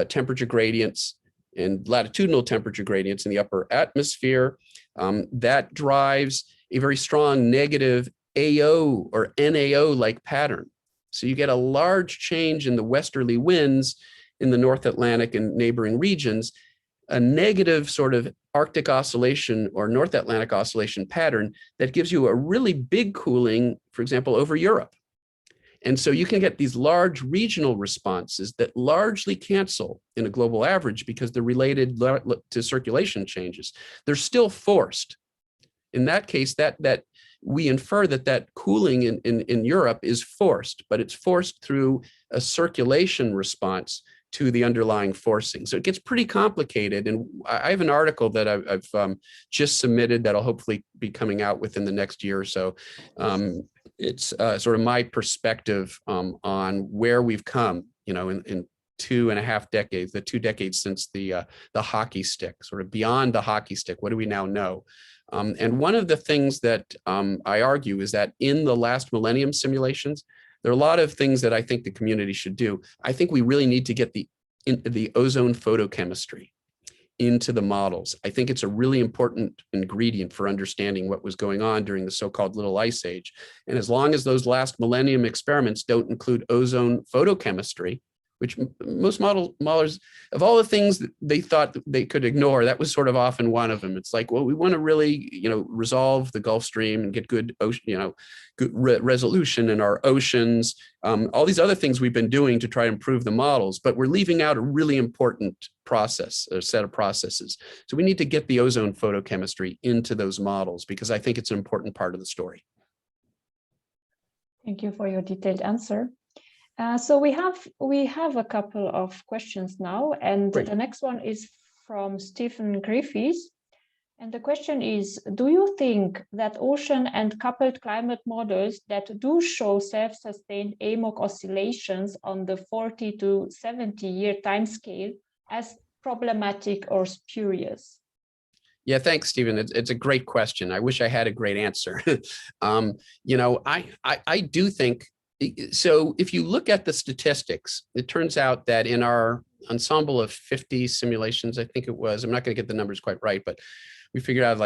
temperature gradients and latitudinal temperature gradients in the upper atmosphere. That drives a very strong negative AO or NAO-like pattern. So you get a large change in the westerly winds in the North Atlantic and neighboring regions, a negative sort of Arctic oscillation or North Atlantic oscillation pattern that gives you a really big cooling, for example, over Europe. And so you can get these large regional responses that largely cancel in a global average because they're related to circulation changes. They're still forced. In that case, that we infer that cooling in Europe is forced, but it's forced through a circulation response to the underlying forcing. So it gets pretty complicated. And I have an article that I've just submitted that'll hopefully be coming out within the next year or so. It's sort of my perspective on where we've come, in 2.5 decades, the 2 decades since the hockey stick, sort of beyond the hockey stick. What do we now know? And one of the things that I argue is that in the last millennium simulations, there are a lot of things that I think the community should do. I think we really need to get the ozone photochemistry into the models. I think it's a really important ingredient for understanding what was going on during the so-called Little Ice Age. And as long as those last millennium experiments don't include ozone photochemistry, which most modelers, of all the things that they thought they could ignore, that was sort of often one of them. It's like, well, we want to really, resolve the Gulf Stream and get good, good resolution in our oceans, all these other things we've been doing to try to improve the models, but we're leaving out a really important process, a set of processes. So we need to get the ozone photochemistry into those models because I think it's an important part of the story. Thank you for your detailed answer. So we have a couple of questions now, and Great. The next one is from Stephen Griffiths. And the question is, do you think that ocean and coupled climate models that do show self-sustained AMOC oscillations on the 40 to 70 year timescale as problematic or spurious? Yeah, thanks, Stephen. It's a great question. I wish I had a great answer. I do think, so if you look at the statistics, it turns out that in our ensemble of 50 simulations, I think it was, I'm not going to get the numbers quite right, but we figured out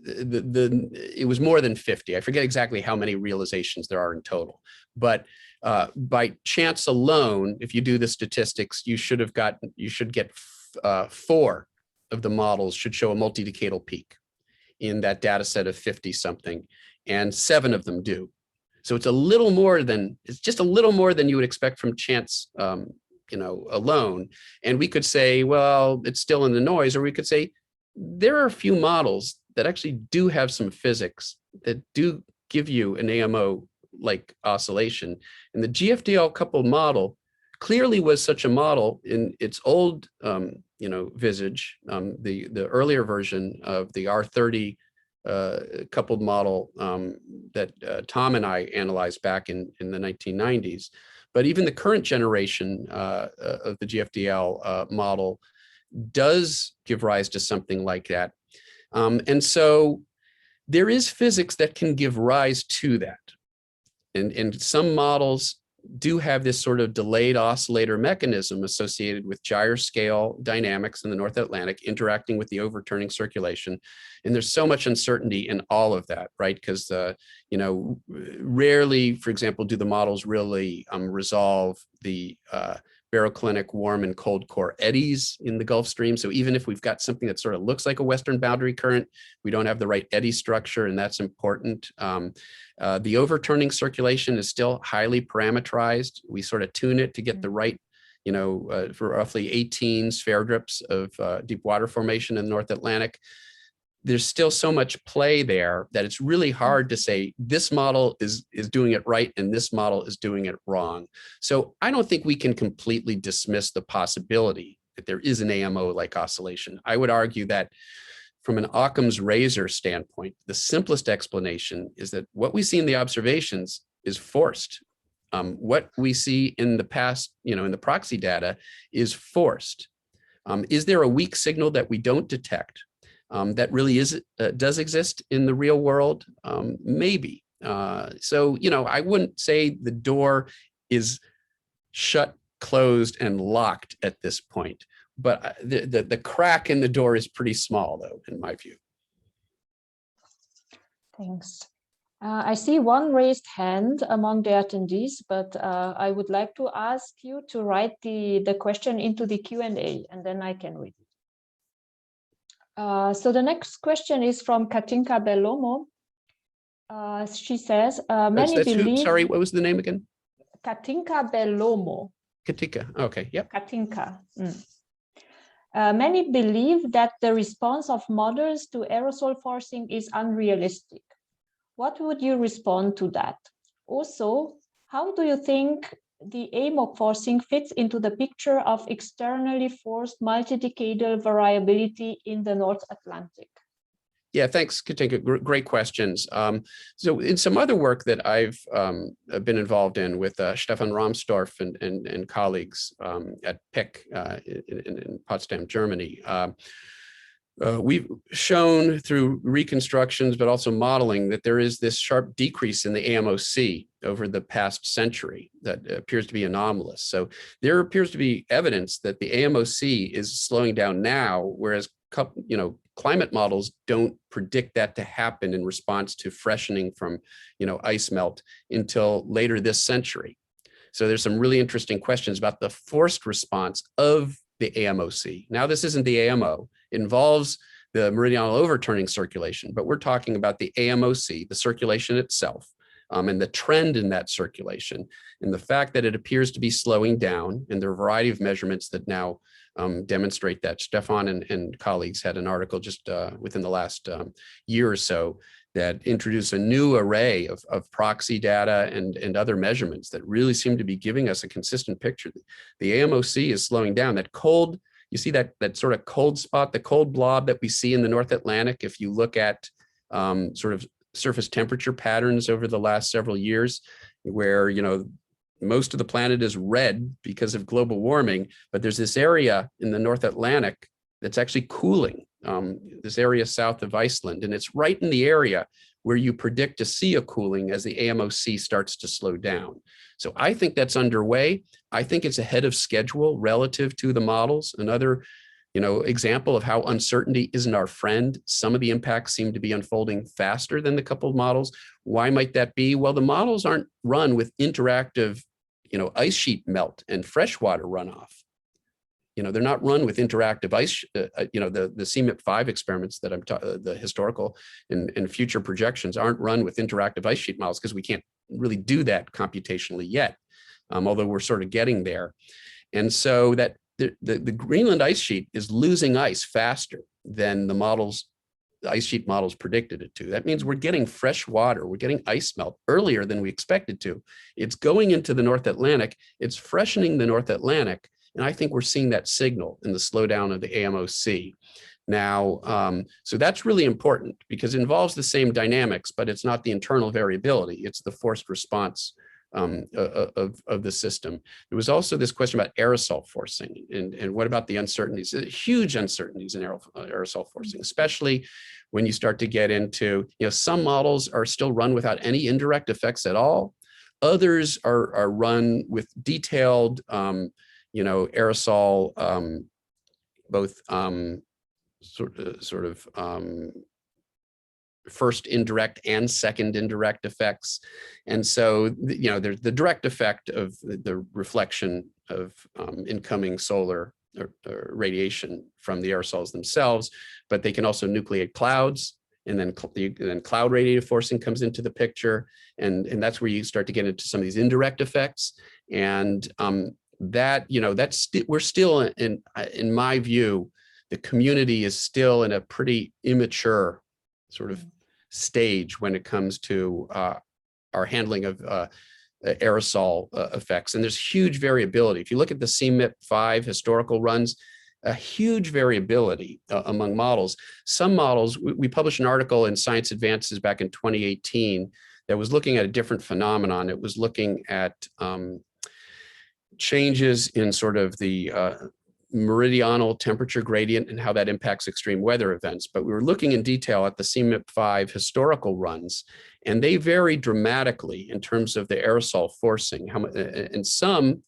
it was more than 50. I forget exactly how many realizations there are in total, but by chance alone, if you do the statistics, you should get 4 of the models should show a multidecadal peak in that data set of 50 something, and 7 of them do. So it's just a little more than you would expect from chance, alone. And we could say, well, it's still in the noise, or we could say there are a few models that actually do have some physics that do give you an AMO-like oscillation. And the GFDL coupled model clearly was such a model in its old, visage, the earlier version of the R30 coupled model that Tom and I analyzed back in the 1990s. But even the current generation of the GFDL model does give rise to something like that. And so there is physics that can give rise to that. And some models do have this sort of delayed oscillator mechanism associated with gyre scale dynamics in the North Atlantic interacting with the overturning circulation. And there's so much uncertainty in all of that, right? Because, rarely, for example, do the models really resolve the baroclinic warm and cold core eddies in the Gulf Stream. So even if we've got something that sort of looks like a Western boundary current, we don't have the right eddy structure, and that's important. The overturning circulation is still highly parameterized. We sort of tune it to get the right, for roughly 18 sphere drips of deep water formation in the North Atlantic. There's still so much play there that it's really hard to say this model is doing it right and this model is doing it wrong. So I don't think we can completely dismiss the possibility that there is an AMO-like oscillation. I would argue that from an Occam's razor standpoint, the simplest explanation is that what we see in the observations is forced. What we see in the past, in the proxy data is forced. Is there a weak signal that we don't detect that really does exist in the real world? Maybe. So, I wouldn't say the door is shut, closed, and locked at this point. But the crack in the door is pretty small, though, in my view. Thanks. I see one raised hand among the attendees, but I would like to ask you to write the question into the Q&A, and then I can read it. So the next question is from Katinka Bellomo. She says, many believe... Sorry, what was the name again? Katinka Bellomo. Katinka, okay, yep. Katinka. Many believe that the response of models to aerosol forcing is unrealistic. What would you respond to that? Also, how do you think the AMOC forcing fits into the picture of externally forced multidecadal variability in the North Atlantic? Yeah, thanks, Katinka. Great questions. So in some other work that I've been involved in with Stefan Rahmstorff and colleagues at PIC in Potsdam, Germany, we've shown through reconstructions, but also modeling, that there is this sharp decrease in the AMOC over the past century that appears to be anomalous. So there appears to be evidence that the AMOC is slowing down now, whereas climate models don't predict that to happen in response to freshening from ice melt until later this century. So there's some really interesting questions about the forced response of the AMOC. Now, this isn't the AMO. It involves the meridional overturning circulation, but we're talking about the AMOC, the circulation itself, and the trend in that circulation, and the fact that it appears to be slowing down. And there are a variety of measurements that now demonstrate that. Stefan and colleagues had an article just within the last year or so that introduced a new array of proxy data and other measurements that really seem to be giving us a consistent picture. The AMOC is slowing down. That cold, you see that sort of cold spot, the cold blob that we see in the North Atlantic, if you look at sort of surface temperature patterns over the last several years, where most of the planet is red because of global warming, but there's this area in the North Atlantic that's actually cooling, this area south of Iceland, and it's right in the area where you predict to see a cooling as the AMOC starts to slow down. So I think that's underway. I think it's ahead of schedule relative to the models. Another example of how uncertainty isn't our friend. Some of the impacts seem to be unfolding faster than the coupled models. Why might that be? Well, the models aren't run with interactive ice sheet melt and freshwater runoff. They're not run with interactive ice, the CMIP5 experiments that the historical and future projections aren't run with interactive ice sheet models, because we can't really do that computationally yet, although we're sort of getting there. And so that the Greenland ice sheet is losing ice faster than the ice sheet models predicted it to. That means we're getting fresh water, we're getting ice melt earlier than we expected to. It's going into the North Atlantic, it's freshening the North Atlantic, and I think we're seeing that signal in the slowdown of the AMOC. Now, so that's really important because it involves the same dynamics, but it's not the internal variability, it's the forced response of the system. There was also this question about aerosol forcing, and what about the uncertainties? Huge uncertainties in aerosol forcing, especially when you start to get into, some models are still run without any indirect effects at all. Others are run with detailed, aerosol, both first indirect and second indirect effects. And so, there's the direct effect of the reflection of incoming solar or radiation from the aerosols themselves, but they can also nucleate clouds, and then cloud radiative forcing comes into the picture. And that's where you start to get into some of these indirect effects. And we're still in my view, the community is still in a pretty immature sort of stage when it comes to our handling of aerosol effects. And there's huge variability. If you look at the CMIP5 historical runs, a huge variability among models. Some models, we published an article in Science Advances back in 2018 that was looking at a different phenomenon. It was looking at changes in sort of the meridional temperature gradient and how that impacts extreme weather events. But we were looking in detail at the CMIP5 historical runs, and they vary dramatically in terms of the aerosol forcing. And some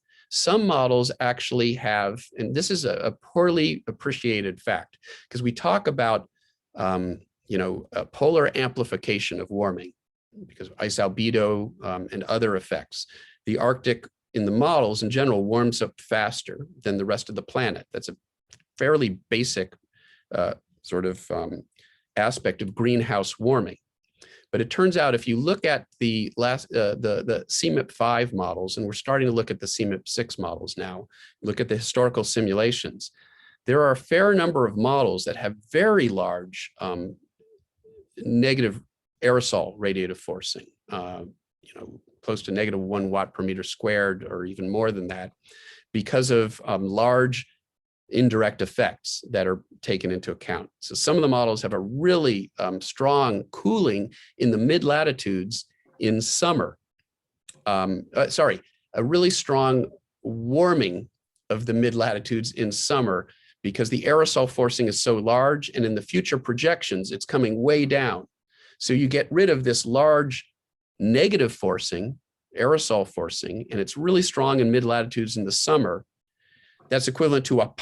models actually have, and this is a poorly appreciated fact, because we talk about polar amplification of warming because of ice albedo and other effects. The Arctic in the models in general warms up faster than the rest of the planet. That's a fairly basic aspect of greenhouse warming. But it turns out if you look at the CMIP5 models, and we're starting to look at the CMIP6 models now, look at the historical simulations, there are a fair number of models that have very large negative aerosol radiative forcing, close to -1 watt per meter squared, or even more than that, because of large indirect effects that are taken into account. So some of the models have a really strong cooling in the mid-latitudes in summer. A really strong warming of the mid-latitudes in summer because the aerosol forcing is so large, and in the future projections, it's coming way down. So you get rid of this large negative forcing, aerosol forcing, and it's really strong in mid-latitudes in the summer. That's equivalent to a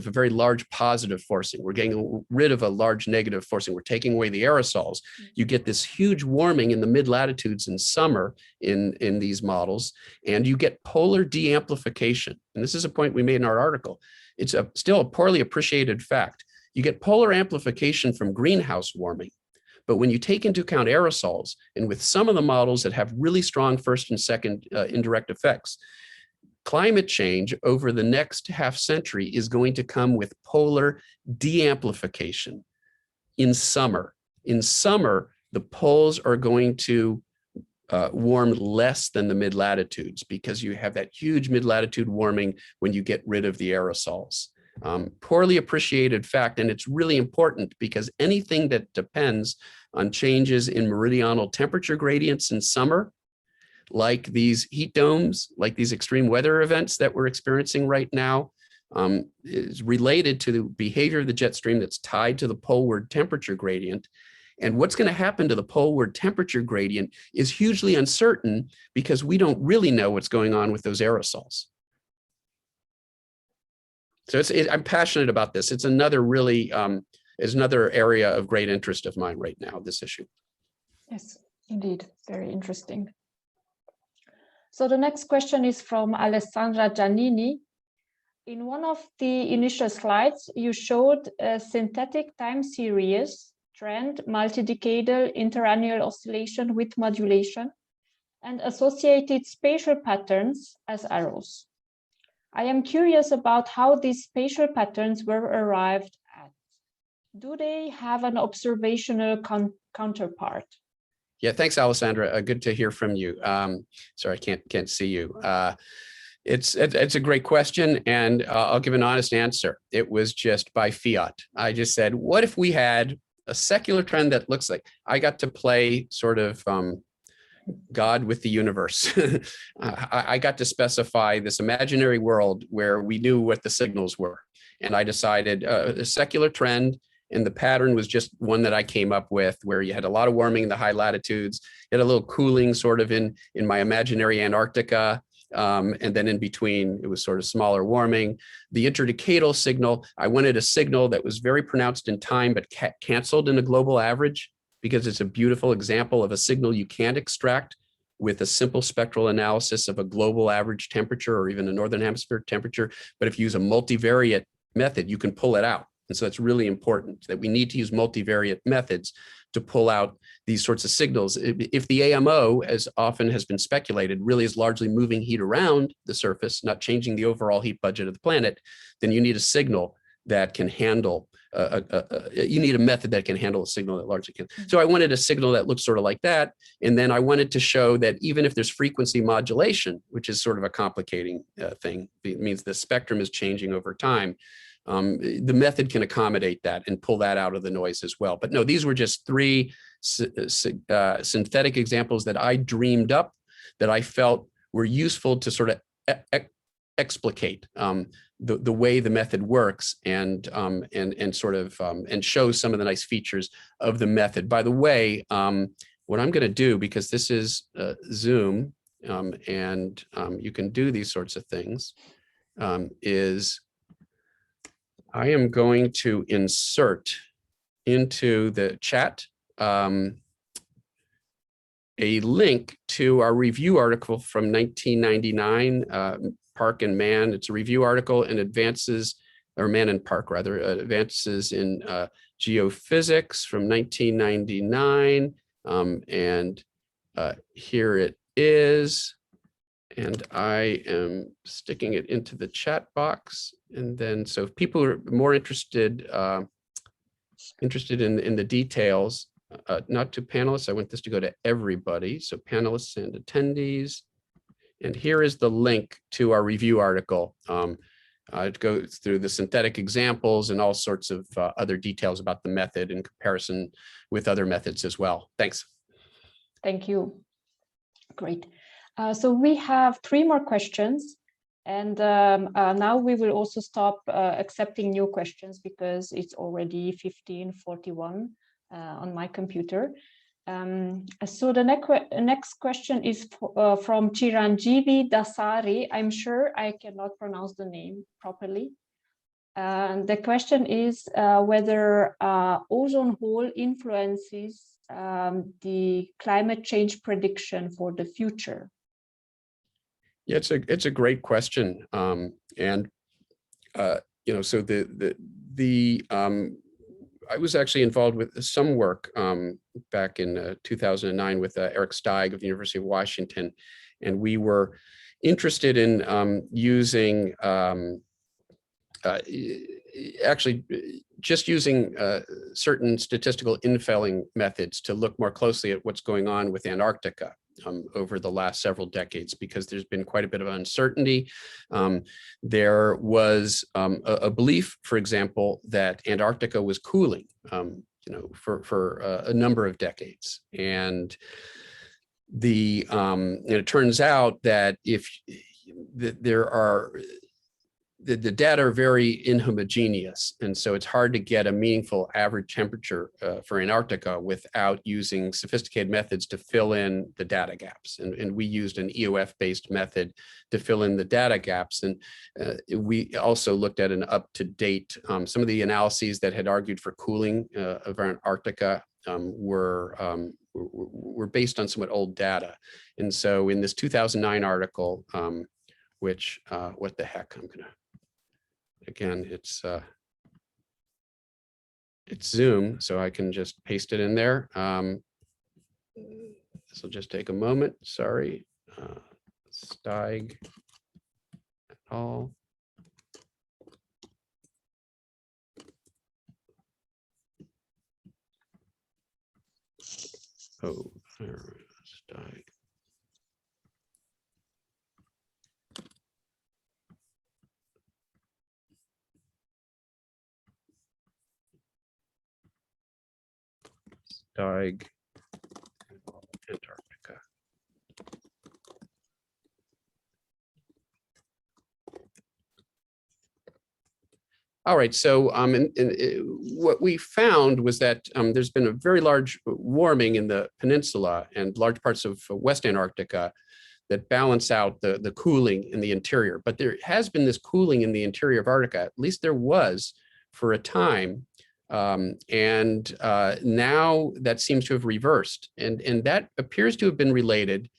very large positive forcing. We're getting rid of a large negative forcing. We're taking away the aerosols. You get this huge warming in the mid-latitudes in summer in these models, and you get polar de-amplification. And this is a point we made in our article. It's still a poorly appreciated fact. You get polar amplification from greenhouse warming. But when you take into account aerosols, and with some of the models that have really strong first and second indirect effects, climate change over the next half century is going to come with polar de-amplification in summer. In summer, the poles are going to warm less than the mid-latitudes because you have that huge mid-latitude warming when you get rid of the aerosols. Poorly appreciated fact, and it's really important because anything that depends on changes in meridional temperature gradients in summer, like these heat domes, like these extreme weather events that we're experiencing right now, is related to the behavior of the jet stream that's tied to the poleward temperature gradient. And what's going to happen to the poleward temperature gradient is hugely uncertain because we don't really know what's going on with those aerosols. So I'm passionate about this. It's another really is another area of great interest of mine right now, this issue. Yes, indeed, very interesting. So the next question is from Alessandra Giannini. In one of the initial slides, you showed a synthetic time series, trend, multidecadal, interannual oscillation with modulation, and associated spatial patterns as arrows. I am curious about how these spatial patterns were arrived at. Do they have an observational counterpart? Yeah, thanks, Alessandra. Good to hear from you. Sorry, I can't see you. It's a great question, and I'll give an honest answer. It was just by fiat. I just said, what if we had a secular trend that looks like, I got to play sort of God with the universe. I got to specify this imaginary world where we knew what the signals were. And I decided a secular trend, and the pattern was just one that I came up with, where you had a lot of warming in the high latitudes, you had a little cooling sort of in my imaginary Antarctica, and then in between, it was sort of smaller warming. The interdecadal signal, I wanted a signal that was very pronounced in time, but canceled in a global average, because it's a beautiful example of a signal you can't extract with a simple spectral analysis of a global average temperature or even a northern hemisphere temperature. But if you use a multivariate method, you can pull it out. And so it's really important that we need to use multivariate methods to pull out these sorts of signals. If the AMO, as often has been speculated, really is largely moving heat around the surface, not changing the overall heat budget of the planet, then you need a signal that can handle you need a method that can handle a signal that largely can. So I wanted a signal that looks sort of like that. And then I wanted to show that even if there's frequency modulation, which is sort of a complicating thing, it means the spectrum is changing over time. the method can accommodate that and pull that out of the noise as well. But no, these were just three synthetic examples that I dreamed up that I felt were useful to sort of explicate the way the method works and sort of and show some of the nice features of the method. By the way, what I'm going to do, because this is Zoom and you can do these sorts of things, is I am going to insert into the chat a link to our review article from 1999, Park and Mann. It's a review article in advances, or Mann and Park rather, advances in geophysics from 1999. And here it is. And I am sticking it into the chat box. And then, so if people are more interested in the details, not to panelists, I want this to go to everybody. So panelists and attendees. And here is the link to our review article. It goes through the synthetic examples and all sorts of other details about the method in comparison with other methods as well. Thanks. Thank you. Great. So we have 3 more questions, and now we will also stop accepting new questions because it's already 15:41 on my computer. So the next question is from Chiranjeevi Dasari. I'm sure I cannot pronounce the name properly. The question is whether ozone hole influences the climate change prediction for the future. Yeah, it's a great question, and you know, so I was actually involved with some work back in 2009 with Eric Steig of the University of Washington, and we were interested in using actually just using certain statistical infilling methods to look more closely at what's going on with Antarctica over the last several decades, because there's been quite a bit of uncertainty. There was a belief, for example, that Antarctica was cooling, you know, for a number of decades, and it turns out that if there are the data are very inhomogeneous, and so it's hard to get a meaningful average temperature for Antarctica without using sophisticated methods to fill in the data gaps. And we used an EOF-based method to fill in the data gaps. And we also looked at an up-to-date, some of the analyses that had argued for cooling of Antarctica were based on somewhat old data. And so in this 2009 article, which, what the heck, I'm gonna, again, it's Zoom, so I can just paste it in there. This will just take a moment, sorry. Steig et al. Oh, Steig. Steig, Antarctica. All right, so what we found was that there's been a very large warming in the peninsula and large parts of West Antarctica that balance out the cooling in the interior. But there has been this cooling in the interior of Antarctica, at least there was for a time. Now that seems to have reversed, and that appears to have been related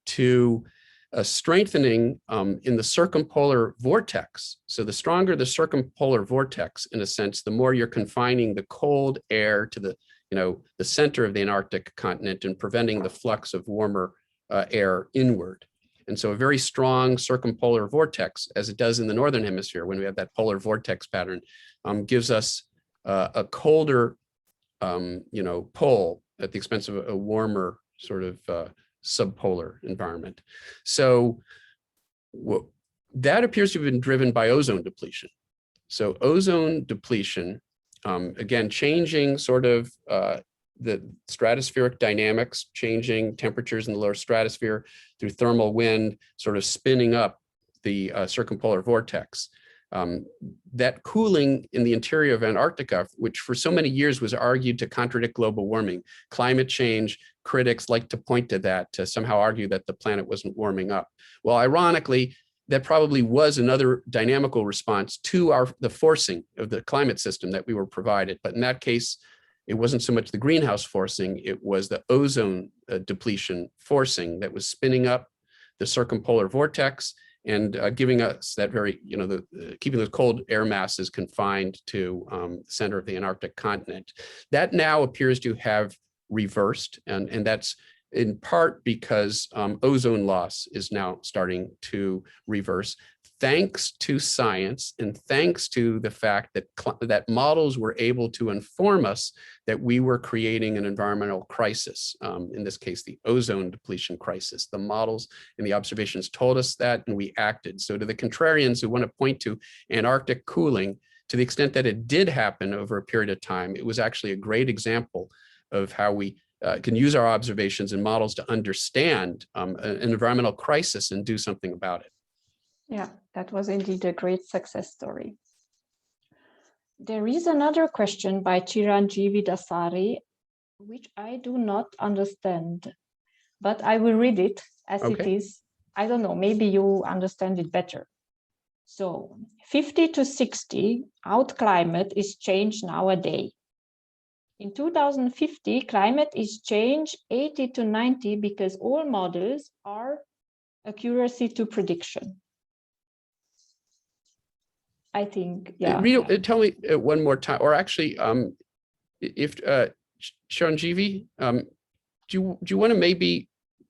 to a strengthening in the circumpolar vortex. So the stronger the circumpolar vortex, in a sense, the more you're confining the cold air to the, you know, the center of the Antarctic continent and preventing the flux of warmer air inward. And so a very strong circumpolar vortex, as it does in the Northern Hemisphere when we have that polar vortex pattern, gives us a colder, you know, pole at the expense of a warmer sort of subpolar environment. So that appears to have been driven by ozone depletion. So ozone depletion, again, changing sort of the stratospheric dynamics, changing temperatures in the lower stratosphere through thermal wind, sort of spinning up the circumpolar vortex. That cooling in the interior of Antarctica, which for so many years was argued to contradict global warming, climate change critics like to point to that, to somehow argue that the planet wasn't warming up. Well, ironically, that probably was another dynamical response to the forcing of the climate system that we were provided. But in that case, it wasn't so much the greenhouse forcing, it was the ozone depletion forcing that was spinning up the circumpolar vortex and giving us that very, keeping those cold air masses confined to the center of the Antarctic continent. That now appears to have reversed, and that's in part because ozone loss is now starting to reverse, thanks to science and thanks to the fact that that models were able to inform us that we were creating an environmental crisis, in this case, the ozone depletion crisis. The models and the observations told us that, and we acted. So to the contrarians who want to point to Antarctic cooling, to the extent that it did happen over a period of time, it was actually a great example of how we can use our observations and models to understand an environmental crisis and do something about it. Yeah, that was indeed a great success story. There is another question by Chiranjeevi Dasari, which I do not understand, but I will read it as it is. I don't know, maybe you understand it better. So 50 to 60 out climate is changed nowadays. In 2050, climate is changed 80 to 90 because all models are accuracy to prediction. I think, yeah. Tell me one more time, or actually, if Chiranjeevi, do you want to maybe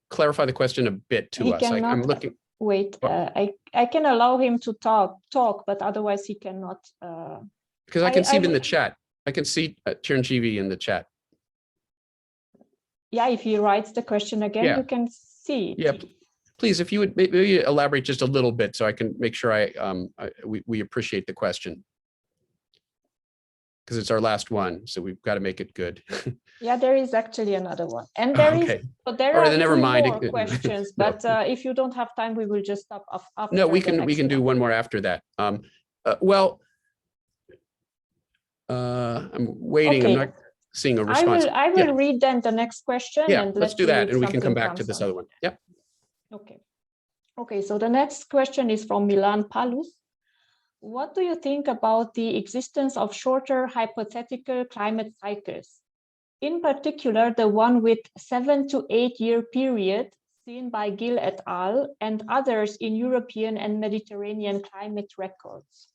clarify the question a bit to us? I'm looking. Wait, I can allow him to talk, but otherwise he cannot. Because I can see him in the chat. I can see Chiranjeevi in the chat. Yeah, if he writes the question again, you can see it. Yeah, please, if you would maybe elaborate just a little bit so I can make sure we appreciate the question. Because it's our last one, so we've got to make it good. Yeah, there is actually another one. And there are never two mind. more questions, but if you don't have time, we will just stop after. No, we can do one more after that. I'm waiting. Okay. I'm not seeing a response. I will read then the next question. Yeah, and let's do that, and we can come back to this other one. Yep. Okay, so the next question is from Milan Palus. What do you think about the existence of shorter hypothetical climate cycles? In particular, the one with 7 to 8 year period seen by Gill et al. And others in European and Mediterranean climate records.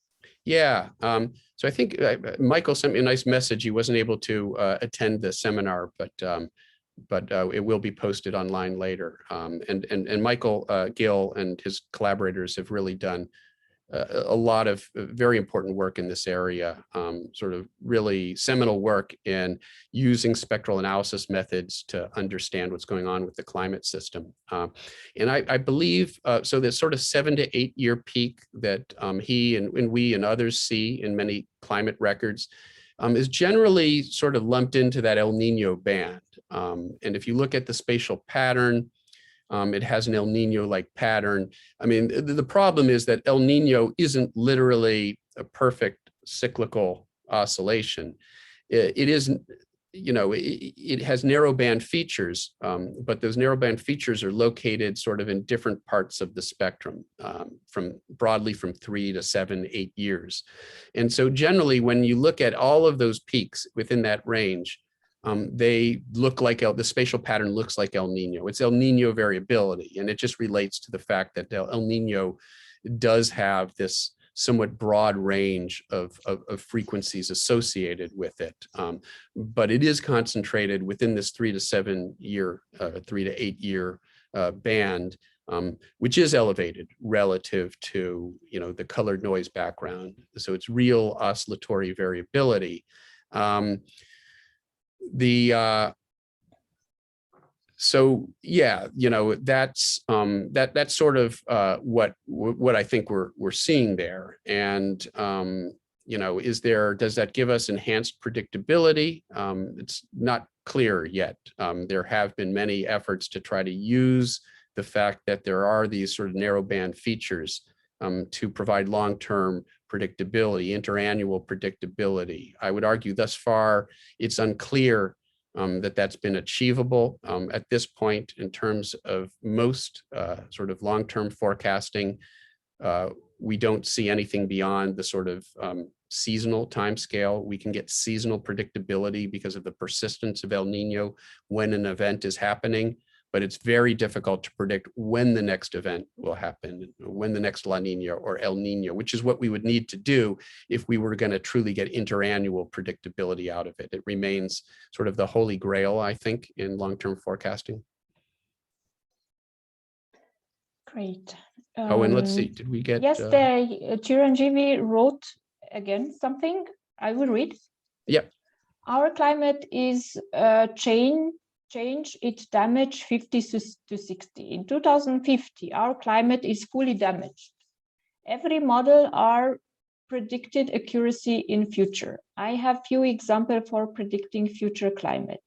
Yeah, so I think Michael sent me a nice message. He wasn't able to attend the seminar, but it will be posted online later. And Michael Gill and his collaborators have really done a lot of very important work in this area, sort of really seminal work in using spectral analysis methods to understand what's going on with the climate system. And I believe, so this sort of 7 to 8 year peak that he and we and others see in many climate records is generally sort of lumped into that El Nino band. And if you look at the spatial pattern, it has an El Nino-like pattern. I mean, the problem is that El Nino isn't literally a perfect cyclical oscillation. It isn't, it has narrowband features, but those narrowband features are located sort of in different parts of the spectrum, broadly from 3 to 7, 8 years. And so generally, when you look at all of those peaks within that range, they look like the spatial pattern looks like El Nino. It's El Nino variability, and it just relates to the fact that El Nino does have this somewhat broad range of frequencies associated with it, but it is concentrated within this 3 to 7 year, 3 to 8 year band, which is elevated relative to the colored noise background. So it's real oscillatory variability. So yeah, that's sort of what I think we're seeing there, and does that give us enhanced predictability? It's not clear yet. There have been many efforts to try to use the fact that there are these sort of narrowband features to provide long-term predictability, interannual predictability. I would argue thus far, it's unclear that that's been achievable at this point in terms of most sort of long-term forecasting. We don't see anything beyond the sort of seasonal timescale. We can get seasonal predictability because of the persistence of El Nino when an event is happening, but it's very difficult to predict when the next event will happen, when the next La Nina or El Nino, which is what we would need to do if we were going to truly get interannual predictability out of it. It remains sort of the holy grail, I think, in long-term forecasting. Great. Oh, and let's see, did we get? Yes, Chiranjeevi wrote again something I will read. Yep. Our climate is change its damage 50 to 60. In 2050, our climate is fully damaged. Every model are predicted accuracy in future. I have few examples for predicting future climate.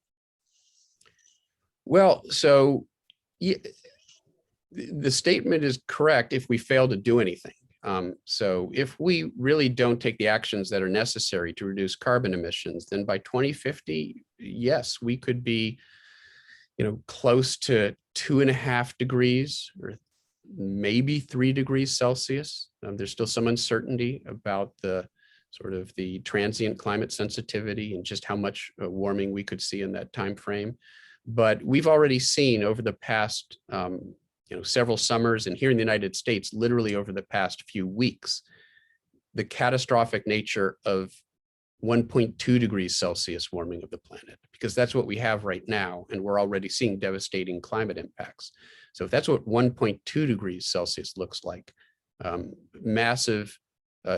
Well, so the statement is correct if we fail to do anything. So if we really don't take the actions that are necessary to reduce carbon emissions, then by 2050, yes, we could be, close to 2.5 degrees or maybe 3 degrees Celsius. There's still some uncertainty about the sort of the transient climate sensitivity and just how much warming we could see in that time frame. But we've already seen over the past several summers, and here in the United States, literally over the past few weeks, the catastrophic nature of 1.2 degrees Celsius warming of the planet, because that's what we have right now, and we're already seeing devastating climate impacts. So if that's what 1.2 degrees Celsius looks like, massive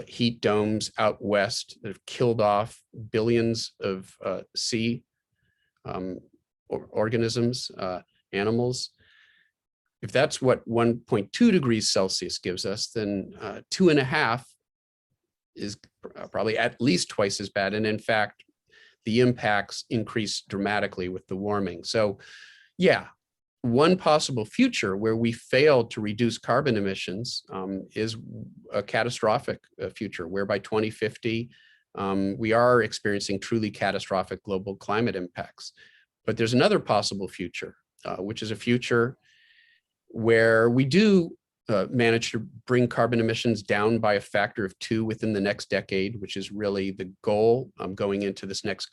heat domes out west that have killed off billions of sea organisms, animals. If that's what 1.2 degrees Celsius gives us, then 2.5 is probably at least twice as bad. And in fact, the impacts increase dramatically with the warming. So yeah, one possible future where we fail to reduce carbon emissions is a catastrophic future, where by 2050, we are experiencing truly catastrophic global climate impacts. But there's another possible future, which is a future where we do manage to bring carbon emissions down by a factor of 2 within the next decade, which is really the goal going into this next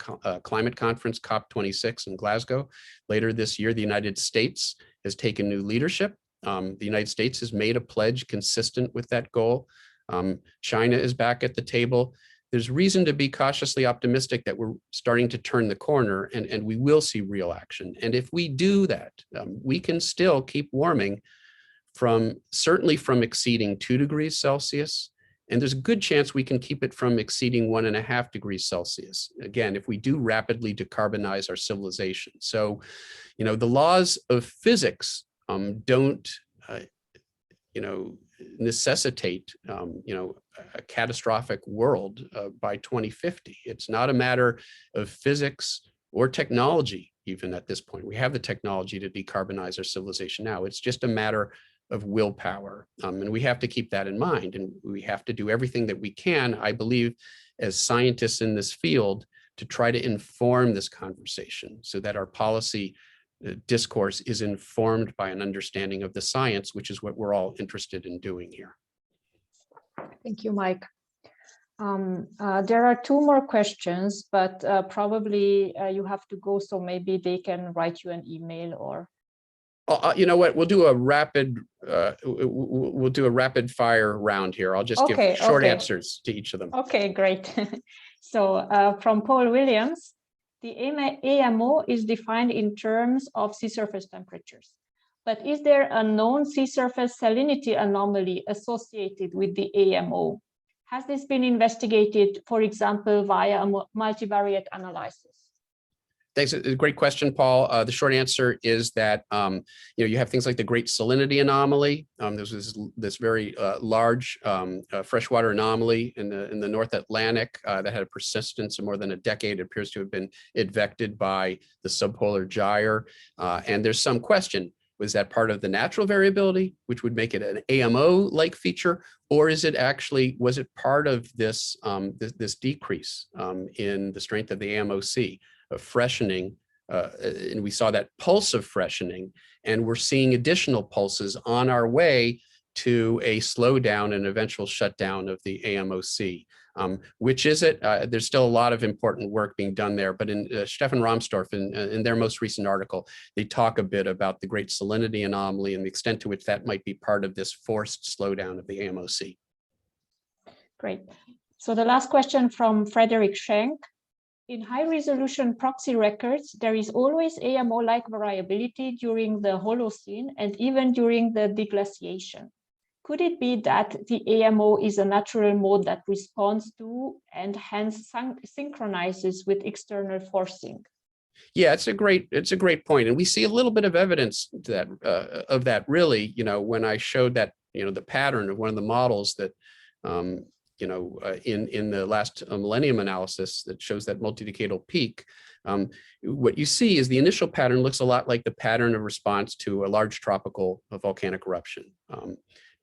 climate conference, COP26 in Glasgow. Later this year, the United States has taken new leadership. The United States has made a pledge consistent with that goal. China is back at the table. There's reason to be cautiously optimistic that we're starting to turn the corner, and we will see real action. And if we do that, we can still keep warming certainly from exceeding 2 degrees Celsius. And there's a good chance we can keep it from exceeding 1.5 degrees Celsius. Again, if we do rapidly decarbonize our civilization. So, the laws of physics don't, necessitate, a catastrophic world by 2050. It's not a matter of physics or technology, even at this point. We have the technology to decarbonize our civilization now. It's just a matter of willpower. And we have to keep that in mind. And we have to do everything that we can, I believe, as scientists in this field, to try to inform this conversation so that our policy discourse is informed by an understanding of the science, which is what we're all interested in doing here. Thank you, Mike. There are 2 more questions, but probably you have to go, so maybe they can write you an email or. You know what? We'll do a rapid fire round here. I'll just give short answers to each of them. Okay, great. So from Paul Williams, the AMO is defined in terms of sea surface temperatures. But is there a known sea surface salinity anomaly associated with the AMO? Has this been investigated, for example, via a multivariate analysis? Thanks. A great question, Paul. The short answer is that you have things like the Great Salinity Anomaly. There's this very large freshwater anomaly in the North Atlantic that had a persistence of more than a decade. It appears to have been advected by the subpolar gyre, and there's some question. Was that part of the natural variability, which would make it an AMO-like feature, or was it part of this this decrease in the strength of the AMOC, of freshening, and we saw that pulse of freshening, and we're seeing additional pulses on our way to a slowdown and eventual shutdown of the AMOC. Which is it? There's still a lot of important work being done there, but in Stefan Rahmstorf, in their most recent article, they talk a bit about the Great Salinity Anomaly and the extent to which that might be part of this forced slowdown of the AMOC. Great. So the last question from Frederick Schenk. In high-resolution proxy records, there is always AMO-like variability during the Holocene and even during the deglaciation. Could it be that the AMO is a natural mode that responds to and hence synchronizes with external forcing? Yeah, it's a great point, and we see a little bit of evidence to that of that. Really, when I showed that the pattern of one of the models that in the last millennium analysis that shows that multidecadal peak, what you see is the initial pattern looks a lot like the pattern of response to a large tropical volcanic eruption.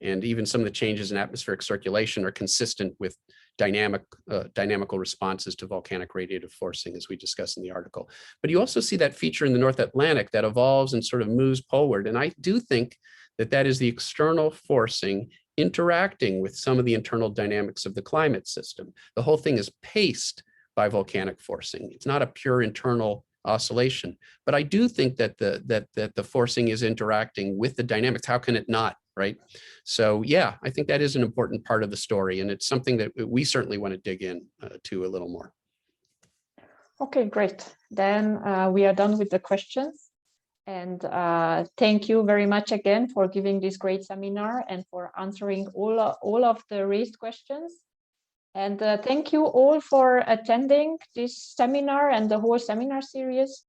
And even some of the changes in atmospheric circulation are consistent with dynamical responses to volcanic radiative forcing, as we discuss in the article. But you also see that feature in the North Atlantic that evolves and sort of moves poleward. And I do think that that is the external forcing interacting with some of the internal dynamics of the climate system. The whole thing is paced by volcanic forcing. It's not a pure internal oscillation, but I do think that the forcing is interacting with the dynamics. How can it not, right? So yeah, I think that is an important part of the story, and it's something that we certainly want to dig in to a little more. Okay, great. Then we are done with the questions. And thank you very much again for giving this great seminar and for answering all of the raised questions. And thank you all for attending this seminar and the whole seminar series.